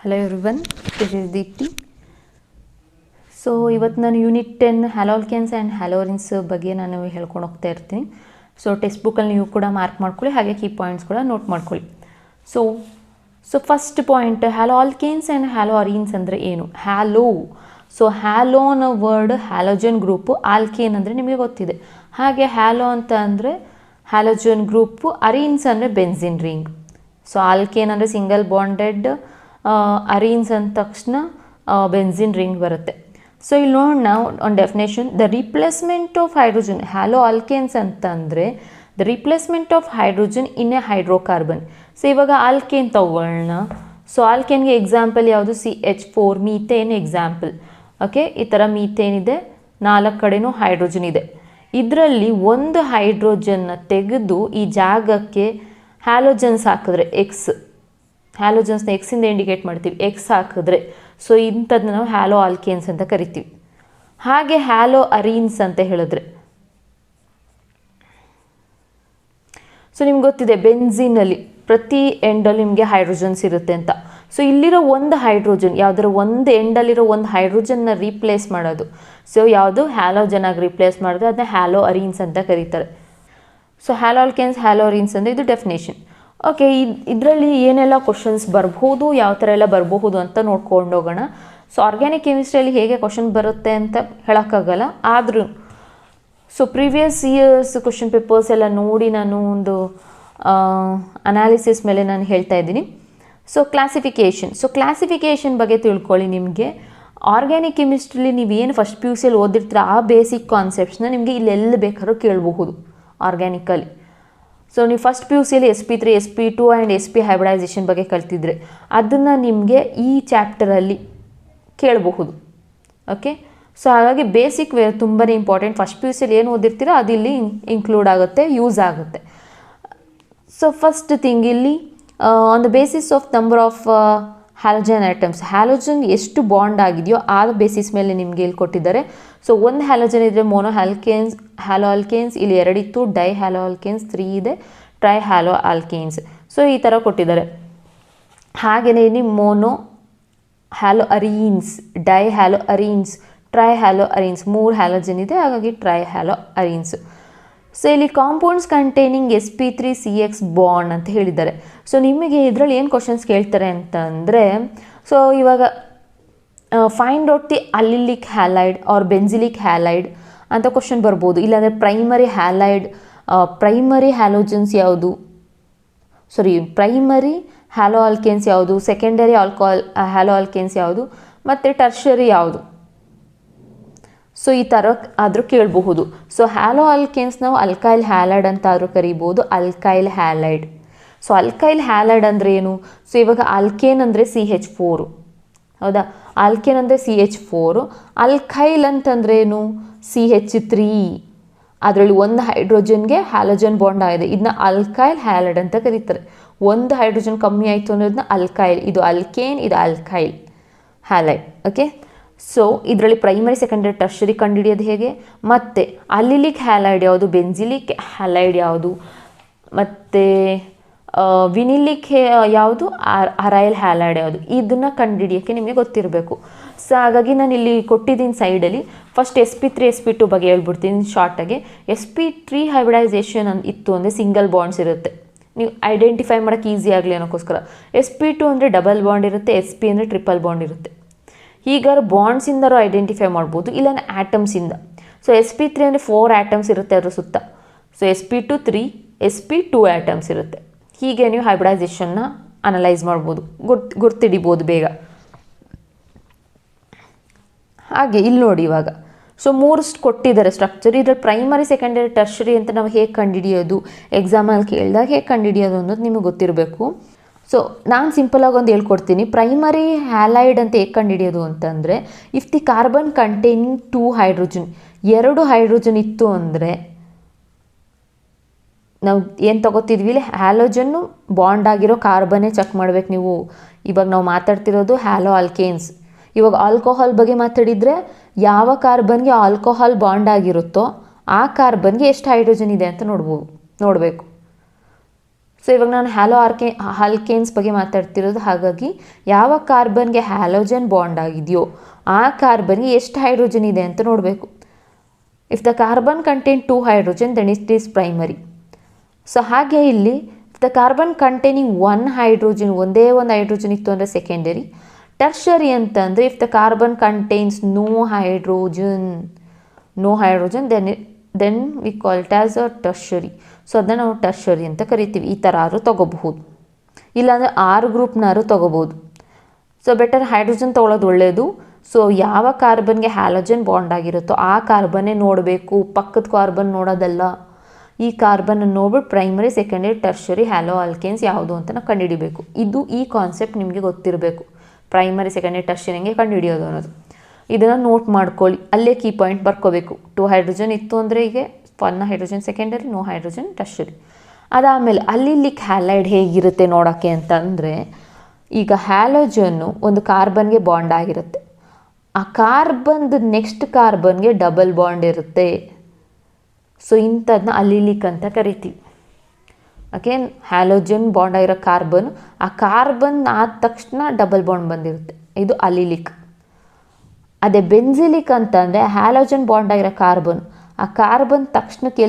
Hello everyone, this is Deepti. So ಇವತ್ತು ನಾನು unit 10 ಹ್ಯಾಲೋಲ್ಕೇನ್ಸ್ and ಹ್ಯಾಲೋರಿನ್ಸ್ ಬಗ್ಗೆ ನಾನು ಹೇಳ್ಕೊಂಡು ಹೋಗ್ತಾ ಇರ್ತೀನಿ. ಸೊ ಟೆಕ್ಸ್ಟ್ ಬುಕ್ಕಲ್ಲಿ ನೀವು ಕೂಡ ಮಾರ್ಕ್ ಮಾಡ್ಕೊಳ್ಳಿ, ಹಾಗೆ ಕೀ ಪಾಯಿಂಟ್ಸ್ ಕೂಡ ನೋಟ್ ಮಾಡ್ಕೊಳ್ಳಿ. ಸೊ ಫಸ್ಟ್ ಪಾಯಿಂಟ್, ಹ್ಯಾಲೋಲ್ಕೇನ್ಸ್ ಆ್ಯಂಡ್ ಹ್ಯಾಲೋರಿನ್ಸ್ ಅಂದರೆ ಏನು? ಸೊ ಹ್ಯಾಲೋ ಅನ್ನೋ ವರ್ಡ್ ಹ್ಯಾಲೋಜನ್ ಗ್ರೂಪು, ಆಲ್ಕೇನ್ ಅಂದರೆ ನಿಮಗೆ ಗೊತ್ತಿದೆ. ಹಾಗೆ ಹ್ಯಾಲೋ ಅಂತ ಅಂದರೆ ಹ್ಯಾಲೋಜನ್ ಗ್ರೂಪು, ಅರೀನ್ಸ್ ಅಂದರೆ ಬೆನ್ಸಿನ್ ರಿಂಗ್. ಸೊ ಆಲ್ಕೇನ್ ಅಂದರೆ ಸಿಂಗಲ್ ಬಾಂಡೆಡ್, ಅರೀನ್ಸ್ ಅಂದ ತಕ್ಷಣ ಬೆನ್ಸಿನ್ ರಿಂಗ್ ಬರುತ್ತೆ. ಸೊ ಇಲ್ಲಿ ನೋಡೋಣ ಒಂದು definition. The replacement of hydrogen, hello alkanes ಅಂತ ಅಂದರೆ the replacement of hydrogen in a hydrocarbon. So ಇವಾಗ ಆಲ್ಕೇನ್ ತಗೊಳ್ಳೋಣ. ಸೊ ಆಲ್ಕೇನ್ಗೆ ಎಕ್ಸಾಂಪಲ್ ಯಾವುದು? CH4, methane example. ಓಕೆ, ಈ ಥರ ಮೀಥೇನ್ ಇದೆ, 4 ಕಡೆನೂ ಹೈಡ್ರೋಜನ್ ಇದೆ. ಇದರಲ್ಲಿ ಒಂದು ಹೈಡ್ರೋಜನ್ನ ತೆಗೆದು ಈ ಜಾಗಕ್ಕೆ ಹ್ಯಾಲೋಜನ್ಸ್ ಹಾಕಿದ್ರೆ ಎಕ್ಸ್, ಹ್ಯಾಲೋಜನ್ಸ್ನ ಎಕ್ಸಿಂದ ಇಂಡಿಕೇಟ್ ಮಾಡ್ತೀವಿ, ಎಕ್ಸ್ ಹಾಕಿದ್ರೆ ಸೊ ಇಂಥದ್ದನ್ನ ನಾವು ಹ್ಯಾಲೋ ಆಲ್ಕೇನ್ಸ್ ಅಂತ ಕರಿತೀವಿ. ಹಾಗೆ ಹ್ಯಾಲೋ ಅರೀನ್ಸ್ ಅಂತ ಹೇಳಿದ್ರೆ, ಸೊ ನಿಮ್ಗೆ ಗೊತ್ತಿದೆ ಬೆನ್ಸಿನಲ್ಲಿ ಪ್ರತಿ ಎಂಡಲ್ಲಿ ನಿಮಗೆ ಹೈಡ್ರೋಜನ್ಸ್ ಇರುತ್ತೆ ಅಂತ. ಸೊ ಇಲ್ಲಿರೋ ಒಂದು ಹೈಡ್ರೋಜನ್, ಯಾವುದರ ಒಂದು ಎಂಡಲ್ಲಿರೋ ಒಂದು ಹೈಡ್ರೋಜನ್ನ ರೀಪ್ಲೇಸ್ ಮಾಡೋದು, ಸೊ ಯಾವುದು ಹ್ಯಾಲೋಜನ್ ಆಗಿ ರೀಪ್ಲೇಸ್ ಮಾಡಿದ್ರೆ ಅದನ್ನ ಹ್ಯಾಲೋ ಅರೀನ್ಸ್ ಅಂತ ಕರೀತಾರೆ. ಸೊ ಹ್ಯಾಲೋಲ್ಕೇನ್ಸ್ ಹ್ಯಾಲೋರಿನ್ಸ್ ಅಂದರೆ ಇದು ಡೆಫಿನೇಷನ್. ಓಕೆ, ಇದರಲ್ಲಿ ಏನೆಲ್ಲ ಕ್ವಶನ್ಸ್ ಬರ್ಬೋದು, ಯಾವ ಥರ ಎಲ್ಲ ಬರಬಹುದು ಅಂತ ನೋಡ್ಕೊಂಡು ಹೋಗೋಣ. ಸೊ ಆರ್ಗ್ಯಾನಿಕ್ ಕೆಮಿಸ್ಟ್ರಿಯಲ್ಲಿ ಹೇಗೆ ಕ್ವಶನ್ ಬರುತ್ತೆ ಅಂತ ಹೇಳೋಕ್ಕಾಗಲ್ಲ, ಆದರೂ so previous years question papers ಎಲ್ಲ ನೋಡಿ ನಾನು ಒಂದು ಅನಾಲಿಸಿಸ್ ಮೇಲೆ ನಾನು ಹೇಳ್ತಾ ಇದ್ದೀನಿ. ಸೊ ಕ್ಲಾಸಿಫಿಕೇಷನ್ ಬಗ್ಗೆ ತಿಳ್ಕೊಳ್ಳಿ. ನಿಮಗೆ ಆರ್ಗ್ಯಾನಿಕ್ ಕೆಮಿಸ್ಟ್ರಿಲಿ ನೀವೇನು ಫಸ್ಟ್ PUCಯಲ್ಲಿ ಓದಿರ್ತೀರ ಆ ಬೇಸಿಕ್ ಕಾನ್ಸೆಪ್ಟ್ಸ್ನ ನಿಮಗೆ ಇಲ್ಲೆಲ್ಲಿ ಬೇಕಾದ್ರೂ ಕೇಳಬಹುದು ಆರ್ಗ್ಯಾನಿಕಲ್ಲಿ. ಸೊ ನೀವು ಫಸ್ಟ್ PUCಯಲ್ಲಿ sp3, sp2 and sp hybridisation ಬಗ್ಗೆ ಕಲ್ತಿದ್ರೆ ಅದನ್ನು ನಿಮಗೆ ಈ ಚಾಪ್ಟರಲ್ಲಿ ಕೇಳಬಹುದು. ಓಕೆ, ಸೊ ಹಾಗಾಗಿ ಬೇಸಿಕ್ ತುಂಬಾ ಇಂಪಾರ್ಟೆಂಟ್. ಫಸ್ಟ್ PUCಯಲ್ಲಿ ಏನು ಓದಿರ್ತೀರೋ ಅದು ಇಲ್ಲಿ ಇನ್ಕ್ಲೂಡ್ ಆಗುತ್ತೆ, ಯೂಸ್ ಆಗುತ್ತೆ. ಸೊ ಫಸ್ಟ್ ಥಿಂಗ್ ಇಲ್ಲಿ on the basis of number of halogen atoms, halogen ಎಷ್ಟು ಬಾಂಡ್ ಆಗಿದೆಯೋ ಆ ಬೇಸಿಸ್ ಮೇಲೆ ನಿಮಗೆ ಇಲ್ಲಿ ಕೊಟ್ಟಿದ್ದಾರೆ. ಸೊ ಒಂದು ಹ್ಯಾಲೋಜನ್ ಇದ್ದರೆ ಮೋನೋ ಹ್ಯಾಲೋ ಆಲ್ಕೇನ್ಸ್, ಇಲ್ಲಿ 2 ಇತ್ತು, ಡೈ ಹ್ಯಾಲೋ ಆಲ್ಕೇನ್ಸ್ 3 ಇದೆ, ಟ್ರೈ ಹ್ಯಾಲೋ ಆಲ್ಕೇನ್ಸ್. ಸೊ ಈ ಥರ ಕೊಟ್ಟಿದ್ದಾರೆ. ಹಾಗೆಯೇ ಇಲ್ಲಿ mono halo arenes, di halo arenes, tri halo arenes, 3 halogen ಇದೆ, ಹಾಗಾಗಿ ಟ್ರೈ ಹ್ಯಾಲೋ ಅರೀನ್ಸ್. ಸೊ ಇಲ್ಲಿ ಕಾಂಪೌಂಡ್ಸ್ ಕಂಟೈನಿಂಗ್ sp3CX ಬಾಂಡ್ ಅಂತ ಹೇಳಿದ್ದಾರೆ. ಸೊ ನಿಮಗೆ ಇದರಲ್ಲಿ ಏನು ಕ್ವಶನ್ಸ್ ಕೇಳ್ತಾರೆ ಅಂತ ಅಂದರೆ, ಸೊ ಇವಾಗ find out the allylic halide or benzylic halide ಅಂತ ಕ್ವಶನ್ ಬರ್ಬೋದು. ಇಲ್ಲಾಂದರೆ ಪ್ರೈಮರಿ ಹ್ಯಾಲೋಜನ್ಸ್ ಯಾವುದು, ಪ್ರೈಮರಿ ಹ್ಯಾಲೋ ಆಲ್ಕೇನ್ಸ್ ಯಾವುದು, ಸೆಕೆಂಡರಿ ಹ್ಯಾಲೋ ಆಲ್ಕೇನ್ಸ್ ಯಾವುದು, ಮತ್ತು ಟರ್ಷರಿ ಯಾವುದು. ಸೊ ಈ ಥರ ಆದರೂ ಕೇಳಬಹುದು. ಸೊ ಹ್ಯಾಲೋ ಆಲ್ಕೇನ್ಸ್ ನಾವು ಅಲ್ಕೈಲ್ ಹ್ಯಾಲೈಡ್ ಅಂತ ಆದರೂ ಕರಿಬೋದು, alkyl halide. So alkyl halide ಅಂದರೆ ಏನು? ಸೊ ಇವಾಗ ಆಲ್ಕೇನ್ ಅಂದರೆ CH4, ಹೌದಾ? ಆಲ್ಕೇನ್ ಅಂದರೆ CH4, ಅಲ್ಕೈಲ್ ಅಂತಂದ್ರೆ ಏನು? CH3. ಅದರಲ್ಲಿ ಒಂದು ಹೈಡ್ರೋಜನ್ಗೆ ಹ್ಯಾಲೋಜನ್ ಬಾಂಡ್ ಆಗಿದೆ, ಇದನ್ನ ಅಲ್ಕೈಲ್ ಹ್ಯಾಲೈಡ್ ಅಂತ ಕರೀತಾರೆ. ಒಂದು ಹೈಡ್ರೋಜನ್ ಕಮ್ಮಿ ಆಯಿತು ಅನ್ನೋದನ್ನ ಅಲ್ಕೈಲ್, ಇದು ಅಲ್ಕೇನ್, ಇದು ಅಲ್ಕೈಲ್ ಹ್ಯಾಲೈಡ್. ಓಕೆ, ಸೊ ಇದರಲ್ಲಿ ಪ್ರೈಮರಿ, ಸೆಕೆಂಡರಿ, ಟರ್ಷರಿ ಕಂಡುಹಿಡಿಯೋದು ಹೇಗೆ, ಮತ್ತು ಅಲ್ಲಿಲಿಕ್ ಹ್ಯಾಲೈಡ್ ಯಾವುದು, ಬೆನ್ಸಿಲಿಕ್ ಹ್ಯಾಲೈಡ್ ಯಾವುದು, ಮತ್ತು ವಿನಿಲಿಕ್ ಯಾವುದು, ಅರೈಲ್ ಹ್ಯಾಲೈಡ್ ಯಾವುದು, ಇದನ್ನು ಕಂಡುಹಿಡಿಯೋಕ್ಕೆ ನಿಮಗೆ ಗೊತ್ತಿರಬೇಕು. ಸೊ ಹಾಗಾಗಿ ನಾನು ಇಲ್ಲಿ ಕೊಟ್ಟಿದ್ದೀನಿ ಸೈಡಲ್ಲಿ. ಫಸ್ಟ್ sp3 sp2 ಬಗ್ಗೆ ಹೇಳ್ಬಿಡ್ತೀನಿ ಶಾರ್ಟಾಗಿ. sp3 ಹೈಬ್ರಿಡೈಸೇಷನ್ ಇತ್ತು ಅಂದರೆ ಸಿಂಗಲ್ ಬಾಂಡ್ಸ್ ಇರುತ್ತೆ, ನೀವು ಐಡೆಂಟಿಫೈ ಮಾಡೋಕ್ಕೆ ಈಸಿ ಆಗಲಿ ಅನ್ನೋಕ್ಕೋಸ್ಕರ. sp2 ಅಂದರೆ ಡಬಲ್ ಬಾಂಡ್ ಇರುತ್ತೆ, sp ಅಂದರೆ ಟ್ರಿಪಲ್ ಬಾಂಡ್ ಇರುತ್ತೆ. ಹೀಗಾದ್ರೆ ಬಾಂಡ್ಸಿಂದರೂ ಐಡೆಂಟಿಫೈ ಮಾಡ್ಬೋದು, ಇಲ್ಲ ಆಟಮ್ಸಿಂದ. ಸೊ sp3 ಅಂದರೆ 4 ಆಟಮ್ಸ್ ಇರುತ್ತೆ ಅದರ ಸುತ್ತ. ಸೊ sp2 3, sp2 ಆಟಮ್ಸ್ ಇರುತ್ತೆ. ಹೀಗೆ ನೀವು ಹೈಬ್ರಿಡೈಸೇಷನ್ನ ಅನಲೈಸ್ ಮಾಡ್ಬೋದು, ಗುರ್ತಿಡಿಬೋದು ಬೇಗ. ಹಾಗೆ ಇಲ್ಲಿ ನೋಡಿ ಇವಾಗ ಸೊ 3 ಕೊಟ್ಟಿದ್ದಾರೆ ಸ್ಟ್ರಕ್ಚರ್. ಇದರಲ್ಲಿ ಪ್ರೈಮರಿ, ಸೆಕೆಂಡರಿ, ಟರ್ಷರಿ ಅಂತ ನಾವು ಹೇಗೆ ಕಂಡುಹಿಡಿಯೋದು, ಎಕ್ಸಾಮಲ್ಲಿ ಕೇಳಿದಾಗ ಹೇಗೆ ಕಂಡುಹಿಡಿಯೋದು ಅನ್ನೋದು ನಿಮಗೆ ಗೊತ್ತಿರಬೇಕು. ಸೊ ನಾನು ಸಿಂಪಲಾಗಿ ಒಂದು ಹೇಳ್ಕೊಡ್ತೀನಿ. ಪ್ರೈಮರಿ ಹ್ಯಾಲೈಡ್ ಅಂತ ಹೇಗೆ ಕಂಡುಹಿಡಿಯೋದು ಅಂತಂದರೆ, if the carbon containing 2 hydrogen, 2 hydrogen ಇತ್ತು ಅಂದರೆ ನಾವು ಏನು ತಗೋತಿದ್ವಿ, ಇಲ್ಲಿ ಹ್ಯಾಲೋಜನ್ನು ಬಾಂಡ್ ಆಗಿರೋ ಕಾರ್ಬನ್ನೇ ಚೆಕ್ ಮಾಡ್ಬೇಕು ನೀವು. ಇವಾಗ ನಾವು ಮಾತಾಡ್ತಿರೋದು ಹ್ಯಾಲೋ ಆಲ್ಕೇನ್ಸ್. ಇವಾಗ ಆಲ್ಕೋಹಾಲ್ ಬಗ್ಗೆ ಮಾತಾಡಿದರೆ ಯಾವ ಕಾರ್ಬನ್ಗೆ ಆಲ್ಕೋಹಾಲ್ ಬಾಂಡ್ ಆಗಿರುತ್ತೋ ಆ ಕಾರ್ಬನ್ಗೆ ಎಷ್ಟು ಹೈಡ್ರೋಜನ್ ಇದೆ ಅಂತ ನೋಡಬೇಕು. ಸೊ ಇವಾಗ ನಾನು ಆಲ್ಕೇನ್ಸ್ ಬಗ್ಗೆ ಮಾತಾಡ್ತಿರೋದು. ಹಾಗಾಗಿ ಯಾವ ಕಾರ್ಬನ್ಗೆ ಹ್ಯಾಲೋಜನ್ ಬಾಂಡ್ ಆಗಿದೆಯೋ ಆ ಕಾರ್ಬನ್ಗೆ ಎಷ್ಟು ಹೈಡ್ರೋಜನ್ ಇದೆ ಅಂತ ನೋಡಬೇಕು. If the carbon contain 2 hydrogen then it is primary. So ಹಾಗೆ ಇಲ್ಲಿ if the carbon containing 1 hydrogen, ಒಂದೇ ಒಂದು ಹೈಡ್ರೋಜನ್ ಇತ್ತು ಅಂದರೆ ಸೆಕೆಂಡರಿ. ಟರ್ಷರಿ ಅಂತಂದರೆ if the carbon contains no hydrogen then we call it as a tertiary. So ಅದನ್ನ ನಾವು tertiary ಅಂತ ಕರಿತೀವಿ. ಈ ಥರ ಆದ್ರೂ ತೊಗೋಬಹುದು, ಇಲ್ಲಾಂದರೆ 6 ಗ್ರೂಪ್ನಾರು ತೊಗೋಬೋದು. ಸೊ ಬೆಟರ್ ಹೈಡ್ರೋಜನ್ ತೊಗೊಳೋದು ಒಳ್ಳೆಯದು. ಸೊ ಯಾವ ಕಾರ್ಬನ್ಗೆ ಹ್ಯಾಲೋಜನ್ ಬಾಂಡ್ ಆಗಿರುತ್ತೋ ಆ ಕಾರ್ಬನ್ನೇ ನೋಡಬೇಕು, ಪಕ್ಕದ ಕಾರ್ಬನ್ ನೋಡೋದಲ್ಲ. ಈ ಕಾರ್ಬನ್ ನೋಡ್ಬಿಟ್ಟು primary, secondary, tertiary, hello alkanes ಯಾವುದು ಅಂತ ನಾವು ಕಂಡುಹಿಡಿಬೇಕು. ಈ ಕಾನ್ಸೆಪ್ಟ್ ನಿಮಗೆ ಗೊತ್ತಿರಬೇಕು. ಪ್ರೈಮರಿ, ಸೆಕೆಂಡರಿ, ಟರ್ಷರಿ ಹೆಂಗೆ ಕಂಡುಹಿಡಿಯೋದು ಅನ್ನೋದು. ಇದನ್ನು ನೋಟ್ ಮಾಡ್ಕೊಳ್ಳಿ, ಅಲ್ಲೇ ಕೀ ಪಾಯಿಂಟ್ ಬರ್ಕೋಬೇಕು. 2 ಹೈಡ್ರೋಜನ್ ಇತ್ತು ಅಂದರೆ ಹೀಗೆ 1 hydrogen secondary, no hydrogen tertiary. ಅದಾದಮೇಲೆ ಅಲ್ಲಿ ಹ್ಯಾಲೈಡ್ ಹೇಗಿರುತ್ತೆ ನೋಡೋಕ್ಕೆ ಅಂತಂದರೆ, ಈಗ ಹ್ಯಾಲೋಜನ್ನು ಒಂದು ಕಾರ್ಬನ್ಗೆ ಬಾಂಡ್ ಆಗಿರುತ್ತೆ. ಆ ಕಾರ್ಬನ್ದು ನೆಕ್ಸ್ಟ್ ಕಾರ್ಬನ್ಗೆ ಡಬಲ್ ಬಾಂಡ್ ಇರುತ್ತೆ. ಸೊ ಇಂಥದನ್ನ ಅಲಿಲಿಕ್ ಅಂತ ಕರಿತೀವಿ. ಅಗೇನ್ ಹ್ಯಾಲೋಜನ್ ಬಾಂಡ್ ಆಗಿರೋ ಕಾರ್ಬನ್, ಆ ಕಾರ್ಬನ್ ಆದ ತಕ್ಷಣ ಡಬಲ್ ಬಾಂಡ್ ಬಂದಿರುತ್ತೆ, ಇದು ಅಲಿಲಿಕ್. ಅದೇ ಬೆನ್ಸಿಲಿಕ್ ಅಂತಂದರೆ ಹ್ಯಾಲೋಜನ್ ಬಾಂಡ್ ಆಗಿರೋ ಕಾರ್ಬನ್, ಆ ಕಾರ್ಬನ್ ತಕ್ಷಣಕ್ಕೆ